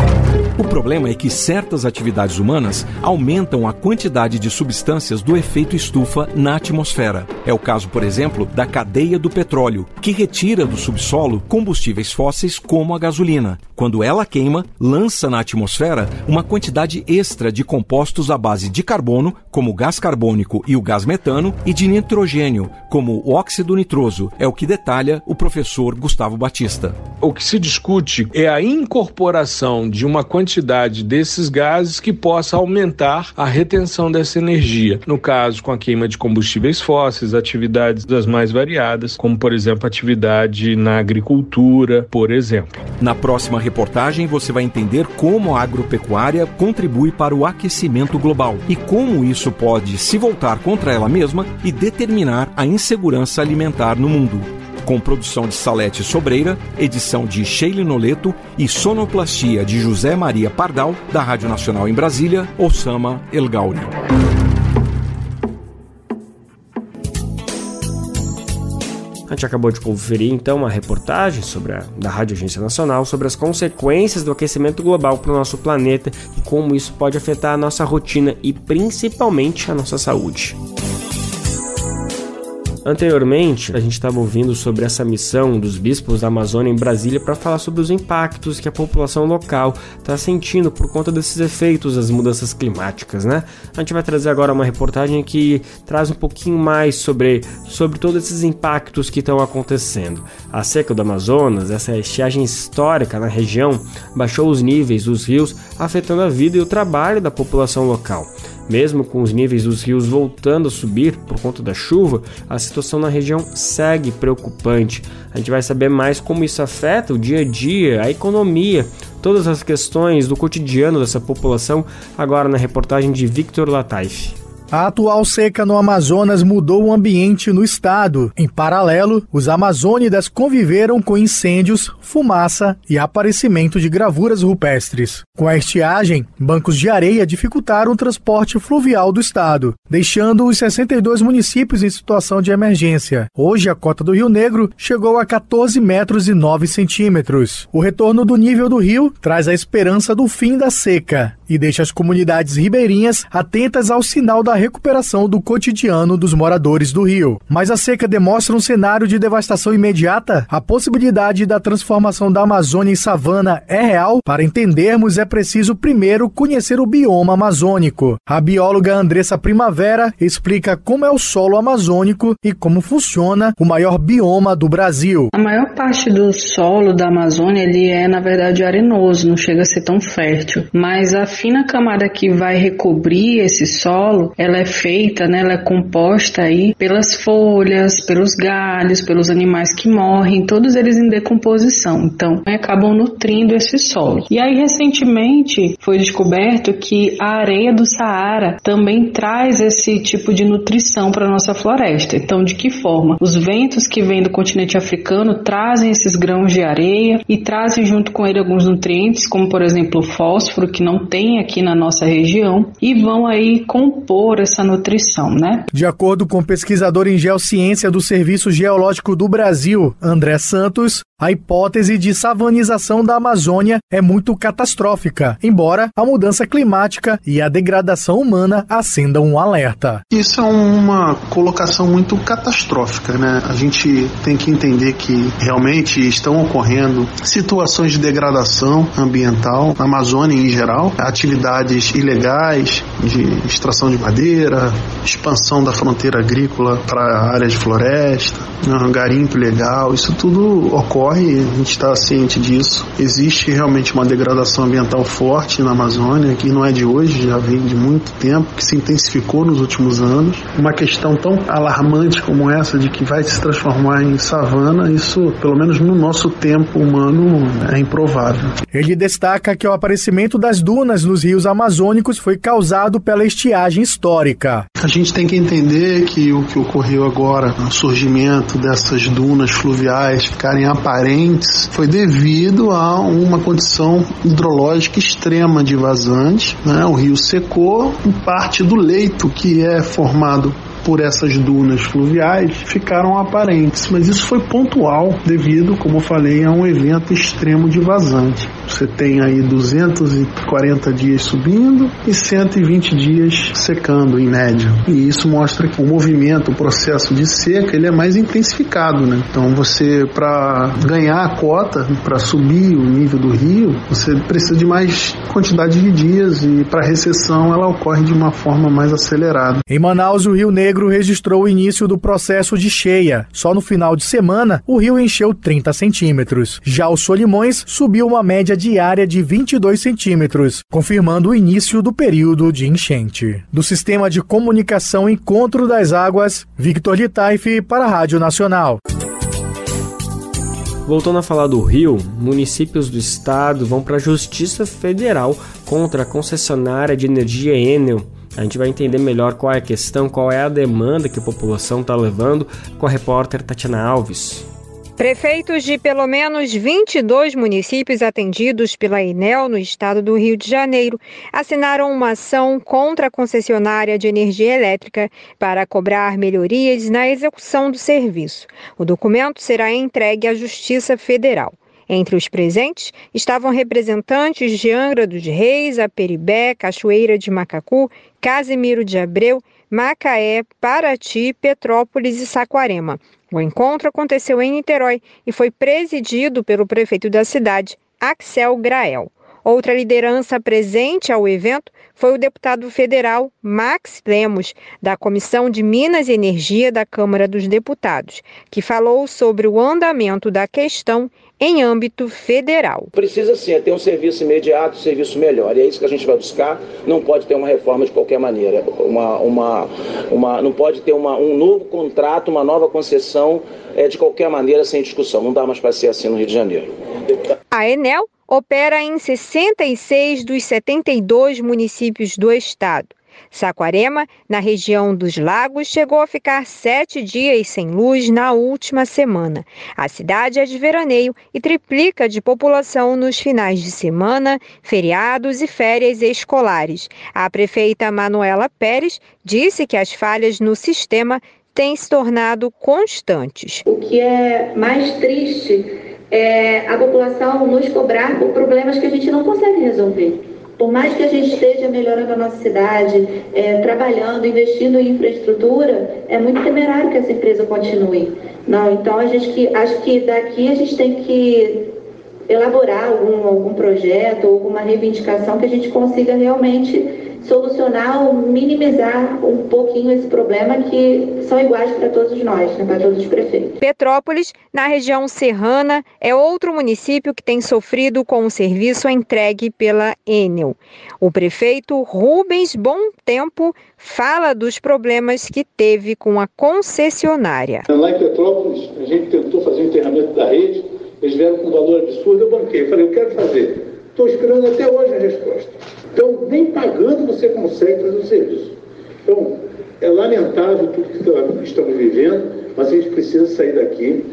O problema é que certas atividades humanas aumentam a quantidade de substâncias do efeito estufa na atmosfera. É o caso, por exemplo, da cadeia do petróleo, que retira do subsolo combustíveis fósseis como a gasolina. Quando ela queima, lança na atmosfera uma quantidade extra de compostos à base de carbono, como o gás carbônico e o gás metano, e de nitrogênio, como o óxido nitroso. É o que detalha o professor Gustavo Batista. O que se discute é a incorporação de uma quantidade desses gases que possa aumentar a retenção dessa energia. No caso, com a queima de combustíveis fósseis, atividades das mais variadas, como, por exemplo, atividade na agricultura, por exemplo. Na próxima reportagem, você vai entender como a agropecuária contribui para o aquecimento global e como isso pode se voltar contra ela mesma e determinar a insegurança alimentar no mundo. Com produção de Salete Sobreira, edição de Sheila Noleto e sonoplastia de José Maria Pardal, da Rádio Nacional em Brasília, Osama El Gauri. A gente acabou de conferir, então, uma reportagem da Rádio Agência Nacional sobre as consequências do aquecimento global para o nosso planeta e como isso pode afetar a nossa rotina e, principalmente, a nossa saúde. Anteriormente, a gente estava ouvindo sobre essa missão dos bispos da Amazônia em Brasília para falar sobre os impactos que a população local está sentindo por conta desses efeitos das mudanças climáticas, né? A gente vai trazer agora uma reportagem que traz um pouquinho mais sobre todos esses impactos que estão acontecendo. A seca do Amazonas, essa estiagem histórica na região, baixou os níveis dos rios, afetando a vida e o trabalho da população local. Mesmo com os níveis dos rios voltando a subir por conta da chuva, a situação na região segue preocupante. A gente vai saber mais como isso afeta o dia a dia, a economia, todas as questões do cotidiano dessa população, agora na reportagem de Victor Lataif. A atual seca no Amazonas mudou o ambiente no estado. Em paralelo, os amazônidas conviveram com incêndios, fumaça e aparecimento de gravuras rupestres. Com a estiagem, bancos de areia dificultaram o transporte fluvial do estado, deixando os 62 municípios em situação de emergência. Hoje, a cota do Rio Negro chegou a 14 metros e 9 centímetros. O retorno do nível do rio traz a esperança do fim da seca e deixa as comunidades ribeirinhas atentas ao sinal da recuperação do cotidiano dos moradores do rio. Mas a seca demonstra um cenário de devastação imediata? A possibilidade da transformação da Amazônia em savana é real? Para entendermos, é preciso primeiro conhecer o bioma amazônico. A bióloga Andressa Primavera explica como é o solo amazônico e como funciona o maior bioma do Brasil. A maior parte do solo da Amazônia ele é, na verdade, arenoso, não chega a ser tão fértil. Mas a fina camada que vai recobrir esse solo, ela é feita, né, ela é composta aí pelas folhas, pelos galhos, pelos animais que morrem, todos eles em decomposição. Então, acabam nutrindo esse solo. E aí, recentemente, foi descoberto que a areia do Saara também traz esse tipo de nutrição para a nossa floresta. Então, de que forma? Os ventos que vêm do continente africano trazem esses grãos de areia e trazem junto com ele alguns nutrientes, como, por exemplo, o fósforo, que não tem aqui na nossa região, e vão aí compor essa nutrição, né? De acordo com o pesquisador em geociência do Serviço Geológico do Brasil, André Santos, a hipótese de savanização da Amazônia é muito catastrófica, embora a mudança climática e a degradação humana acendam um alerta. Isso é uma colocação muito catastrófica, né? A gente tem que entender que realmente estão ocorrendo situações de degradação ambiental na Amazônia em geral, atividades ilegais de extração de madeira, expansão da fronteira agrícola para áreas de floresta, garimpo ilegal, isso tudo ocorre. A gente está ciente disso. Existe realmente uma degradação ambiental forte na Amazônia, que não é de hoje, já vem de muito tempo, que se intensificou nos últimos anos. Uma questão tão alarmante como essa de que vai se transformar em savana, isso, pelo menos no nosso tempo humano, é improvável. Ele destaca que o aparecimento das dunas nos rios amazônicos foi causado pela estiagem histórica. A gente tem que entender que o que ocorreu agora, o surgimento dessas dunas fluviais ficarem aparentes, foi devido a uma condição hidrológica extrema de vazante, né? O rio secou e parte do leito que é formado por essas dunas fluviais ficaram aparentes, mas isso foi pontual devido, como eu falei, a um evento extremo de vazante. Você tem aí 240 dias subindo e 120 dias secando em média, e isso mostra que o movimento, o processo de seca, ele é mais intensificado, né? Então você, para ganhar a cota, para subir o nível do rio, você precisa de mais quantidade de dias, e para a recessão ela ocorre de uma forma mais acelerada. Em Manaus, o Rio Negro registrou o início do processo de cheia. Só no final de semana, o rio encheu 30 centímetros. Já o Solimões subiu uma média diária de 22 centímetros, confirmando o início do período de enchente. Do Sistema de Comunicação Encontro das Águas, Victor Litaif para a Rádio Nacional. Voltando a falar do Rio, municípios do estado vão para a Justiça Federal contra a concessionária de energia Enel. A gente vai entender melhor qual é a questão, qual é a demanda que a população está levando, com a repórter Tatiana Alves. Prefeitos de pelo menos 22 municípios atendidos pela Enel no estado do Rio de Janeiro assinaram uma ação contra a concessionária de energia elétrica para cobrar melhorias na execução do serviço. O documento será entregue à Justiça Federal. Entre os presentes estavam representantes de Angra dos Reis, Aperibé, Cachoeira de Macacu, Casimiro de Abreu, Macaé, Paraty, Petrópolis e Saquarema. O encontro aconteceu em Niterói e foi presidido pelo prefeito da cidade, Axel Grael. Outra liderança presente ao evento foi o deputado federal Max Lemos, da Comissão de Minas e Energia da Câmara dos Deputados, que falou sobre o andamento da questão em âmbito federal. Precisa sim ter um serviço imediato, um serviço melhor, e é isso que a gente vai buscar. Não pode ter uma reforma de qualquer maneira, não pode ter um novo contrato, uma nova concessão de qualquer maneira, sem discussão. Não dá mais para ser assim no Rio de Janeiro. A Enel opera em 66 dos 72 municípios do estado. Saquarema, na região dos Lagos, chegou a ficar 7 dias sem luz na última semana. A cidade é de veraneio e triplica de população nos finais de semana, feriados e férias escolares. A prefeita Manuela Pérez disse que as falhas no sistema têm se tornado constantes. O que é mais triste é a população nos cobrar por problemas que a gente não consegue resolver. Por mais que a gente esteja melhorando a nossa cidade, trabalhando, investindo em infraestrutura, é muito temerário que essa empresa continue. Não, então acho que daqui a gente tem que elaborar algum projeto, alguma reivindicação que a gente consiga realmente solucionar ou minimizar um pouquinho esse problema, que são iguais para todos nós, né, para todos os prefeitos. Petrópolis, na região serrana, é outro município que tem sofrido com o serviço entregue pela Enel. O prefeito Rubens Bom Tempo fala dos problemas que teve com a concessionária. Lá em Petrópolis, a gente tentou fazer o enterramento da rede, eles vieram com um valor absurdo, eu banquei, falei, eu quero fazer. Estou esperando até hoje a resposta. Então, nem pagando você consegue fazer o serviço. Então, é lamentável tudo que estamos vivendo, mas a gente precisa sair daqui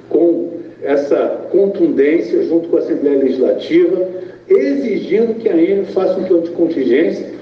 com essa contundência, junto com a Assembleia Legislativa, exigindo que a Enel faça um plano de contingência,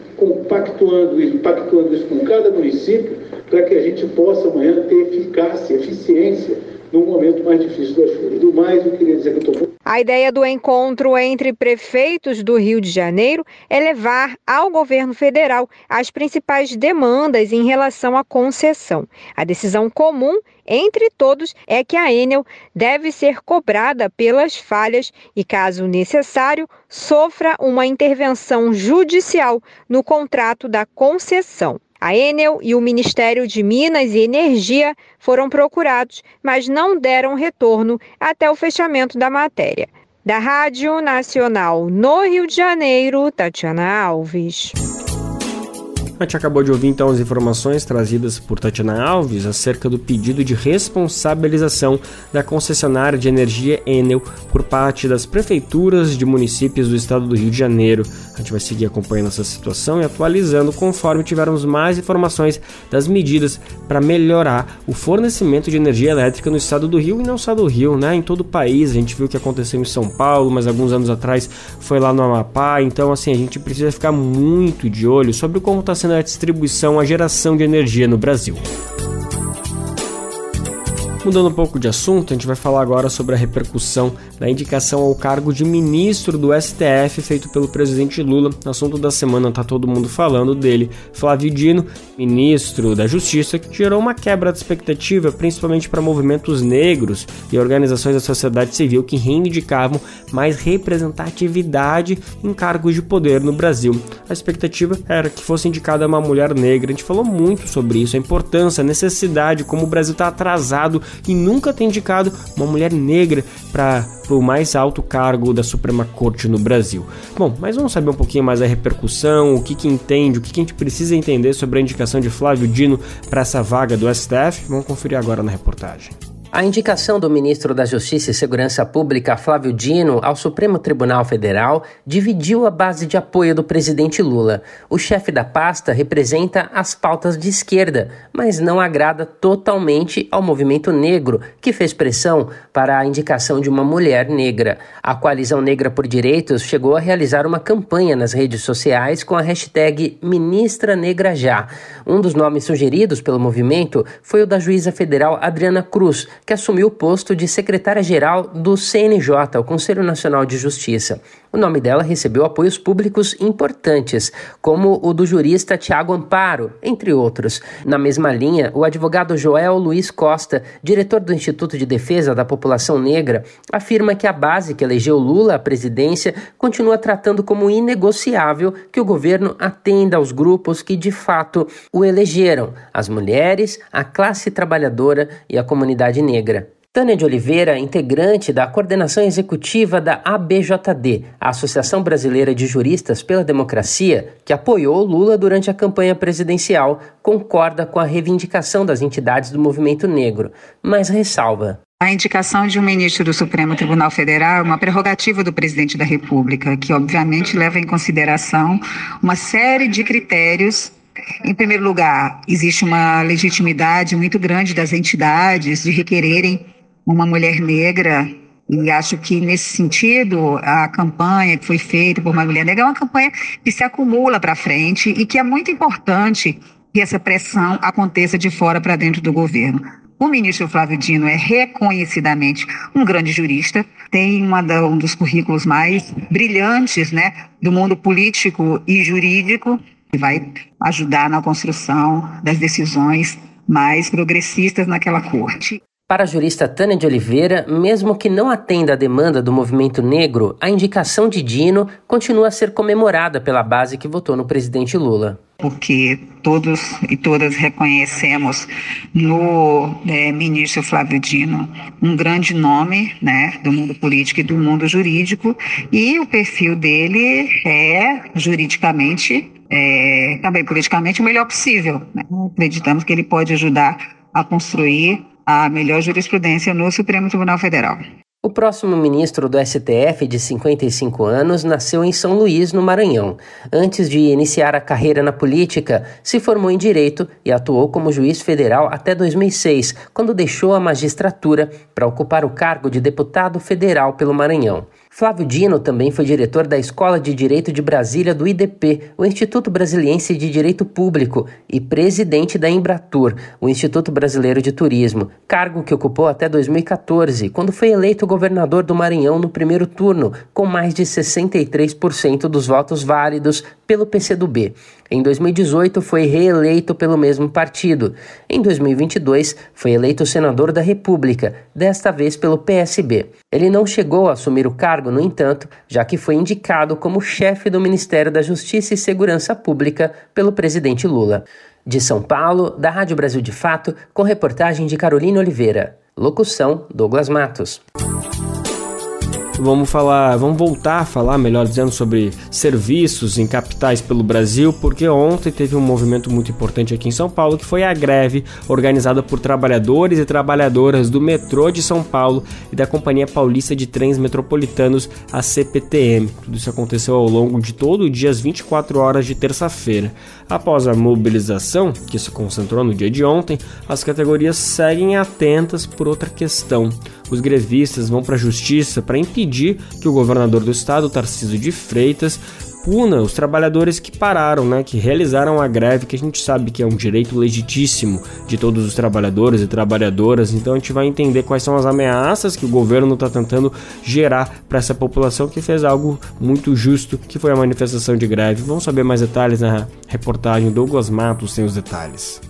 pactuando isso com cada município, para que a gente possa amanhã ter eficácia, eficiência, num momento mais difícil das coisas. Do mais, eu queria dizer que eu estou... A ideia do encontro entre prefeitos do Rio de Janeiro é levar ao governo federal as principais demandas em relação à concessão. A decisão comum entre todos é que a Enel deve ser cobrada pelas falhas e, caso necessário, sofra uma intervenção judicial no contrato da concessão. A Enel e o Ministério de Minas e Energia foram procurados, mas não deram retorno até o fechamento da matéria. Da Rádio Nacional no Rio de Janeiro, Tatiana Alves. A gente acabou de ouvir então as informações trazidas por Tatiana Alves acerca do pedido de responsabilização da concessionária de energia Enel por parte das prefeituras de municípios do estado do Rio de Janeiro. A gente vai seguir acompanhando essa situação e atualizando conforme tivermos mais informações das medidas para melhorar o fornecimento de energia elétrica no estado do Rio e não só do Rio, né? Em todo o país. A gente viu o que aconteceu em São Paulo, mas alguns anos atrás foi lá no Amapá. Então, assim, a gente precisa ficar muito de olho sobre como está sendo a distribuição, a geração de energia no Brasil. Mudando um pouco de assunto, a gente vai falar agora sobre a repercussão da indicação ao cargo de ministro do STF feito pelo presidente Lula. No assunto da semana está todo mundo falando dele. Flávio Dino, ministro da Justiça, que gerou uma quebra de expectativa, principalmente para movimentos negros e organizações da sociedade civil que reivindicavam mais representatividade em cargos de poder no Brasil. A expectativa era que fosse indicada uma mulher negra. A gente falou muito sobre isso, a importância, a necessidade, como o Brasil está atrasado e nunca tem indicado uma mulher negra para o mais alto cargo da Suprema Corte no Brasil. Bom, mas vamos saber um pouquinho mais da repercussão, o que entende, o que a gente precisa entender sobre a indicação de Flávio Dino para essa vaga do STF. Vamos conferir agora na reportagem. A indicação do ministro da Justiça e Segurança Pública, Flávio Dino, ao Supremo Tribunal Federal dividiu a base de apoio do presidente Lula. O chefe da pasta representa as pautas de esquerda, mas não agrada totalmente ao movimento negro, que fez pressão para a indicação de uma mulher negra. A Coalizão Negra por Direitos chegou a realizar uma campanha nas redes sociais com a hashtag Ministra Negra Já. Um dos nomes sugeridos pelo movimento foi o da juíza federal Adriana Cruz, que assumiu o posto de secretária-geral do CNJ, o Conselho Nacional de Justiça. O nome dela recebeu apoios públicos importantes, como o do jurista Tiago Amparo, entre outros. Na mesma linha, o advogado Joel Luiz Costa, diretor do Instituto de Defesa da População Negra, afirma que a base que elegeu Lula à presidência continua tratando como inegociável que o governo atenda aos grupos que, de fato, o elegeram: as mulheres, a classe trabalhadora e a comunidade negra. Tânia de Oliveira, integrante da coordenação executiva da ABJD, a Associação Brasileira de Juristas pela Democracia, que apoiou Lula durante a campanha presidencial, concorda com a reivindicação das entidades do movimento negro, mas ressalva. A indicação de um ministro do Supremo Tribunal Federal é uma prerrogativa do presidente da República, que obviamente leva em consideração uma série de critérios Em primeiro lugar, existe uma legitimidade muito grande das entidades de requererem uma mulher negra, e acho que, nesse sentido, a campanha que foi feita por uma mulher negra é uma campanha que se acumula para frente e que é muito importante que essa pressão aconteça de fora para dentro do governo. O ministro Flávio Dino é reconhecidamente um grande jurista, tem um dos currículos mais brilhantes, né, do mundo político e jurídico, e vai ajudar na construção das decisões mais progressistas naquela corte. Para a jurista Tânia de Oliveira, mesmo que não atenda à demanda do movimento negro, a indicação de Dino continua a ser comemorada pela base que votou no presidente Lula. Porque todos e todas reconhecemos no ministro Flávio Dino um grande nome, né, do mundo político e do mundo jurídico, e o perfil dele é juridicamente, também politicamente, o melhor possível, né? Acreditamos que ele pode ajudar a construir a melhor jurisprudência no Supremo Tribunal Federal. O próximo ministro do STF, de 55 anos, nasceu em São Luís, no Maranhão. Antes de iniciar a carreira na política, se formou em Direito e atuou como juiz federal até 2006, quando deixou a magistratura para ocupar o cargo de deputado federal pelo Maranhão. Flávio Dino também foi diretor da Escola de Direito de Brasília do IDP, o Instituto Brasiliense de Direito Público, e presidente da Embratur, o Instituto Brasileiro de Turismo, cargo que ocupou até 2014, quando foi eleito governador do Maranhão no primeiro turno, com mais de 63% dos votos válidos pelo PCdoB. Em 2018, foi reeleito pelo mesmo partido. Em 2022, foi eleito senador da República, desta vez pelo PSB. Ele não chegou a assumir o cargo, no entanto, já que foi indicado como chefe do Ministério da Justiça e Segurança Pública pelo presidente Lula. De São Paulo, da Rádio Brasil de Fato, com reportagem de Carolina Oliveira. Locução, Douglas Matos. Vamos voltar a falar, melhor dizendo, sobre serviços em capitais pelo Brasil, porque ontem teve um movimento muito importante aqui em São Paulo, que foi a greve organizada por trabalhadores e trabalhadoras do metrô de São Paulo e da Companhia Paulista de Trens Metropolitanos, a CPTM. Tudo isso aconteceu ao longo de todo o dia, às 24 horas de terça-feira. Após a mobilização, que se concentrou no dia de ontem, as categorias seguem atentas por outra questão. Os grevistas vão para a justiça para impedir que o governador do estado, Tarcísio de Freitas, puna os trabalhadores que pararam, que realizaram a greve, que a gente sabe que é um direito legitíssimo de todos os trabalhadores e trabalhadoras. Então a gente vai entender quais são as ameaças que o governo está tentando gerar para essa população que fez algo muito justo, que foi a manifestação de greve. Vamos saber mais detalhes na reportagem. Douglas Matos tem os detalhes.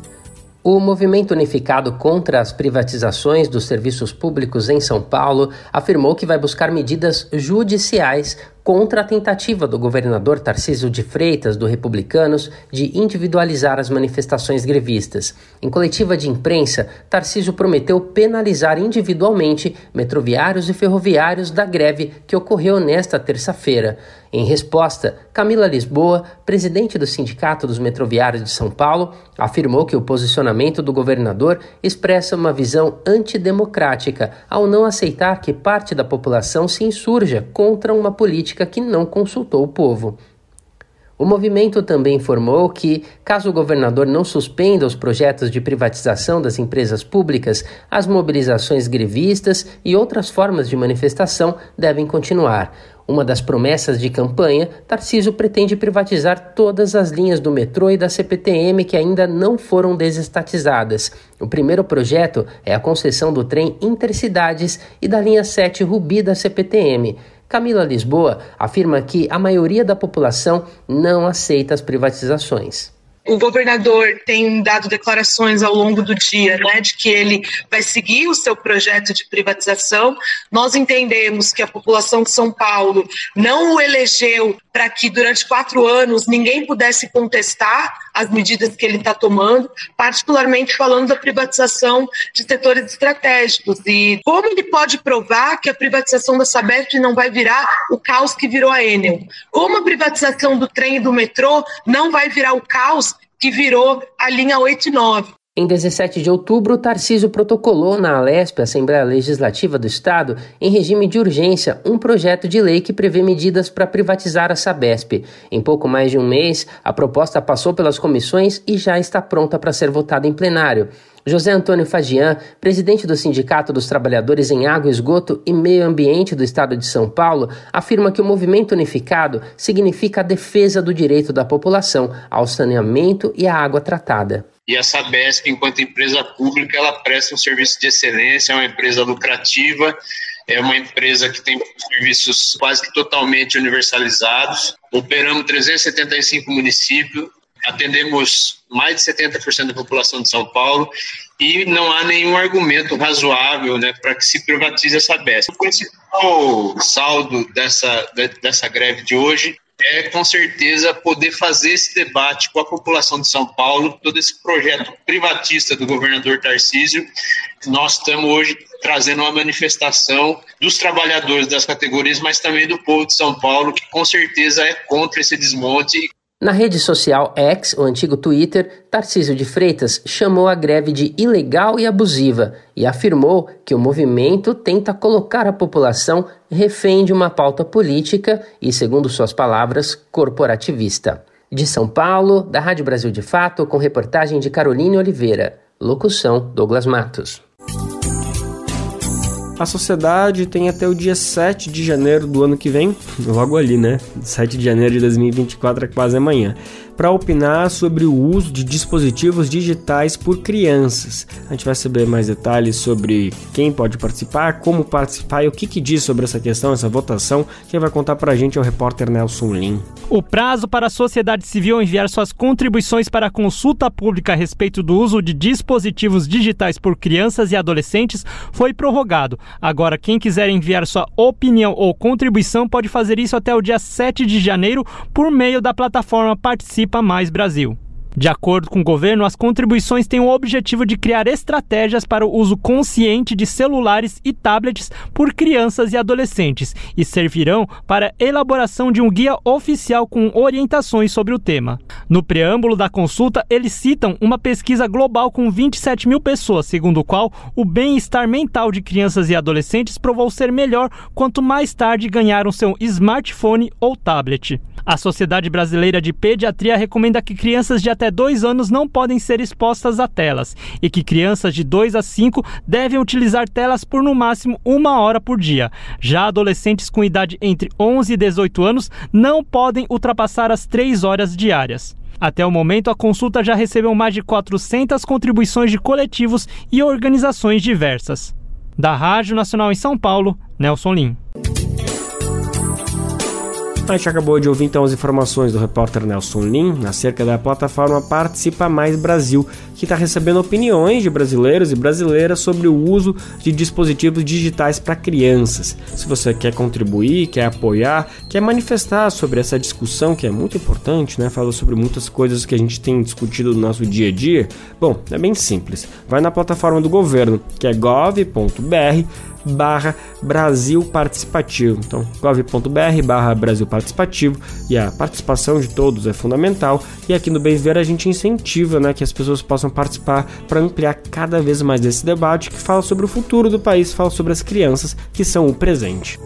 O Movimento Unificado contra as Privatizações dos Serviços Públicos em São Paulo afirmou que vai buscar medidas judiciais contra a tentativa do governador Tarcísio de Freitas, do Republicanos, de individualizar as manifestações grevistas. Em coletiva de imprensa, Tarcísio prometeu penalizar individualmente metroviários e ferroviários da greve que ocorreu nesta terça-feira. Em resposta, Camila Lisboa, presidente do Sindicato dos Metroviários de São Paulo, afirmou que o posicionamento do governador expressa uma visão antidemocrática ao não aceitar que parte da população se insurja contra uma política que não consultou o povo. O movimento também informou que, caso o governador não suspenda os projetos de privatização das empresas públicas, as mobilizações grevistas e outras formas de manifestação devem continuar. Uma das promessas de campanha, Tarcísio pretende privatizar todas as linhas do metrô e da CPTM que ainda não foram desestatizadas. O primeiro projeto é a concessão do trem Intercidades e da linha 7 Rubi da CPTM. Camila Lisboa afirma que a maioria da população não aceita as privatizações. O governador tem dado declarações ao longo do dia, de que ele vai seguir o seu projeto de privatização. Nós entendemos que a população de São Paulo não o elegeu para que durante 4 anos ninguém pudesse contestar as medidas que ele está tomando, particularmente falando da privatização de setores estratégicos. E como ele pode provar que a privatização da Sabesp não vai virar o caos que virou a Enel? Como a privatização do trem e do metrô não vai virar o caos que virou a linha 8 e 9? Em 17 de outubro, Tarcísio protocolou na Alesp, Assembleia Legislativa do Estado, em regime de urgência, um projeto de lei que prevê medidas para privatizar a Sabesp. Em pouco mais de um mês, a proposta passou pelas comissões e já está pronta para ser votada em plenário. José Antônio Fagian, presidente do Sindicato dos Trabalhadores em Água, Esgoto e Meio Ambiente do Estado de São Paulo, afirma que o movimento unificado significa a defesa do direito da população ao saneamento e à água tratada. E a Sabesp, enquanto empresa pública, ela presta um serviço de excelência, é uma empresa lucrativa, é uma empresa que tem serviços quase que totalmente universalizados. Operamos 375 municípios, atendemos mais de 70% da população de São Paulo e não há nenhum argumento razoável, né, para que se privatize a Sabesp. O principal saldo dessa greve de hoje é, com certeza, poder fazer esse debate com a população de São Paulo, todo esse projeto privatista do governador Tarcísio. Nós estamos hoje trazendo uma manifestação dos trabalhadores das categorias, mas também do povo de São Paulo, que com certeza é contra esse desmonte. Na rede social X, o antigo Twitter, Tarcísio de Freitas chamou a greve de ilegal e abusiva e afirmou que o movimento tenta colocar a população refém de uma pauta política e, segundo suas palavras, corporativista. De São Paulo, da Rádio Brasil de Fato, com reportagem de Caroline Oliveira. Locução, Douglas Matos. A sociedade tem até o dia 7 de janeiro do ano que vem, logo ali, né? 7 de janeiro de 2024 é quase amanhã, para opinar sobre o uso de dispositivos digitais por crianças. A gente vai saber mais detalhes sobre quem pode participar, como participar e o que diz sobre essa questão, essa votação. Quem vai contar pra gente é o repórter Nelson Lim. O prazo para a sociedade civil enviar suas contribuições para a consulta pública a respeito do uso de dispositivos digitais por crianças e adolescentes foi prorrogado. Agora, quem quiser enviar sua opinião ou contribuição pode fazer isso até o dia 7 de janeiro por meio da plataforma Participa Mais Brasil. De acordo com o governo, as contribuições têm o objetivo de criar estratégias para o uso consciente de celulares e tablets por crianças e adolescentes e servirão para a elaboração de um guia oficial com orientações sobre o tema. No preâmbulo da consulta, eles citam uma pesquisa global com 27 mil pessoas, segundo o qual o bem-estar mental de crianças e adolescentes provou ser melhor quanto mais tarde ganharam seu smartphone ou tablet. A Sociedade Brasileira de Pediatria recomenda que crianças de até 2 anos não podem ser expostas a telas e que crianças de 2 a 5 devem utilizar telas por no máximo 1 hora por dia. Já adolescentes com idade entre 11 e 18 anos não podem ultrapassar as 3 horas diárias. Até o momento, a consulta já recebeu mais de 400 contribuições de coletivos e organizações diversas. Da Rádio Nacional em São Paulo, Nelson Lim. A gente acabou de ouvir então as informações do repórter Nelson Lim acerca da plataforma Participa Mais Brasil, que está recebendo opiniões de brasileiros e brasileiras sobre o uso de dispositivos digitais para crianças. Se você quer contribuir, quer apoiar, quer manifestar sobre essa discussão que é muito importante, né? Fala sobre muitas coisas que a gente tem discutido no nosso dia a dia. Bom, é bem simples. Vai na plataforma do governo, que é gov.br/Brasil Participativo. Então, gov.br/Brasil Participativo, e a participação de todos é fundamental, e aqui no Bem Viver a gente incentiva, né, que as pessoas possam participar para ampliar cada vez mais desse debate que fala sobre o futuro do país, fala sobre as crianças que são o presente.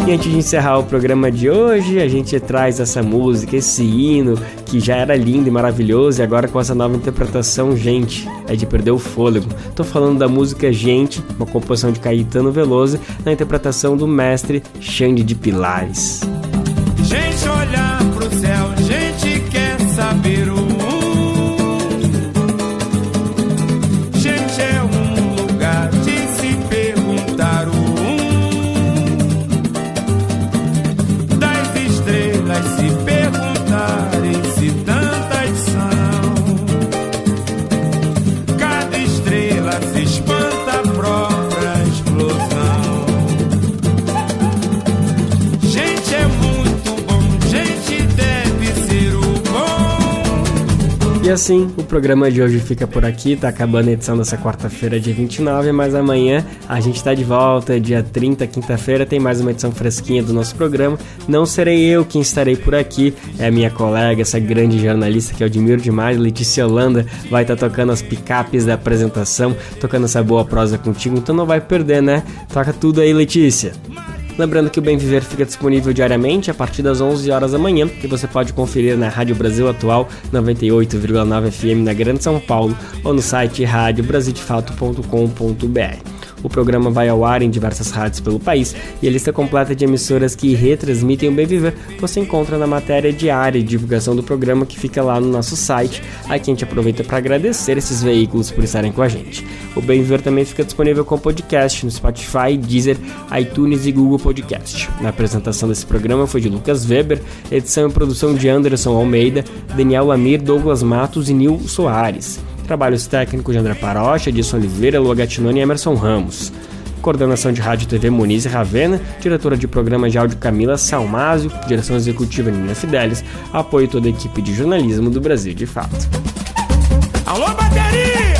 E antes de encerrar o programa de hoje, a gente traz essa música, esse hino, que já era lindo e maravilhoso, e agora com essa nova interpretação, gente, é de perder o fôlego. Tô falando da música Gente, uma composição de Caetano Veloso, na interpretação do mestre Xande de Pilares. Gente, olhar pro céu, gente quer saber o mundo. Gente, é um lugar de se perguntar o se perguntarem se tantas são. Cada estrela se espanta a própria explosão. Gente, é muito bom, gente deve ser E assim, o programa de hoje fica por aqui, tá acabando a edição dessa quarta-feira, dia 29, mas amanhã a gente tá de volta, dia 30, quinta-feira, tem mais uma edição fresquinha do nosso programa. Não serei eu quem estarei por aqui, é a minha colega, essa grande jornalista que eu admiro demais, Letícia Holanda, vai estar tocando as picapes da apresentação, tocando essa boa prosa contigo, então não vai perder, né? Toca tudo aí, Letícia. Lembrando que o Bem Viver fica disponível diariamente a partir das 11 horas da manhã, que você pode conferir na Rádio Brasil Atual 98,9 FM na Grande São Paulo ou no site radiobrasildefato.com.br. O programa vai ao ar em diversas rádios pelo país e a lista completa de emissoras que retransmitem o Bem Viver você encontra na matéria diária de divulgação do programa que fica lá no nosso site. Aqui a gente aproveita para agradecer esses veículos por estarem com a gente. O Bem Viver também fica disponível com podcast no Spotify, Deezer, iTunes e Google Podcast. Na apresentação desse programa foi de Lucas Weber, edição e produção de Anderson Almeida, Daniel Lamir, Douglas Matos e Nil Soares. Trabalhos técnicos de André Parocha, Edson Oliveira, Lua Gatinoni e Emerson Ramos. Coordenação de Rádio e TV Moniz e Ravena, diretora de programa de áudio Camila Salmásio, direção executiva Nina Fidelis, apoio toda a equipe de jornalismo do Brasil de Fato. Alô, bateria!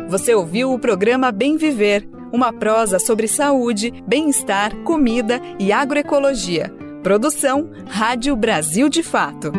Você ouviu o programa Bem Viver, uma prosa sobre saúde, bem-estar, comida e agroecologia. Produção Rádio Brasil de Fato.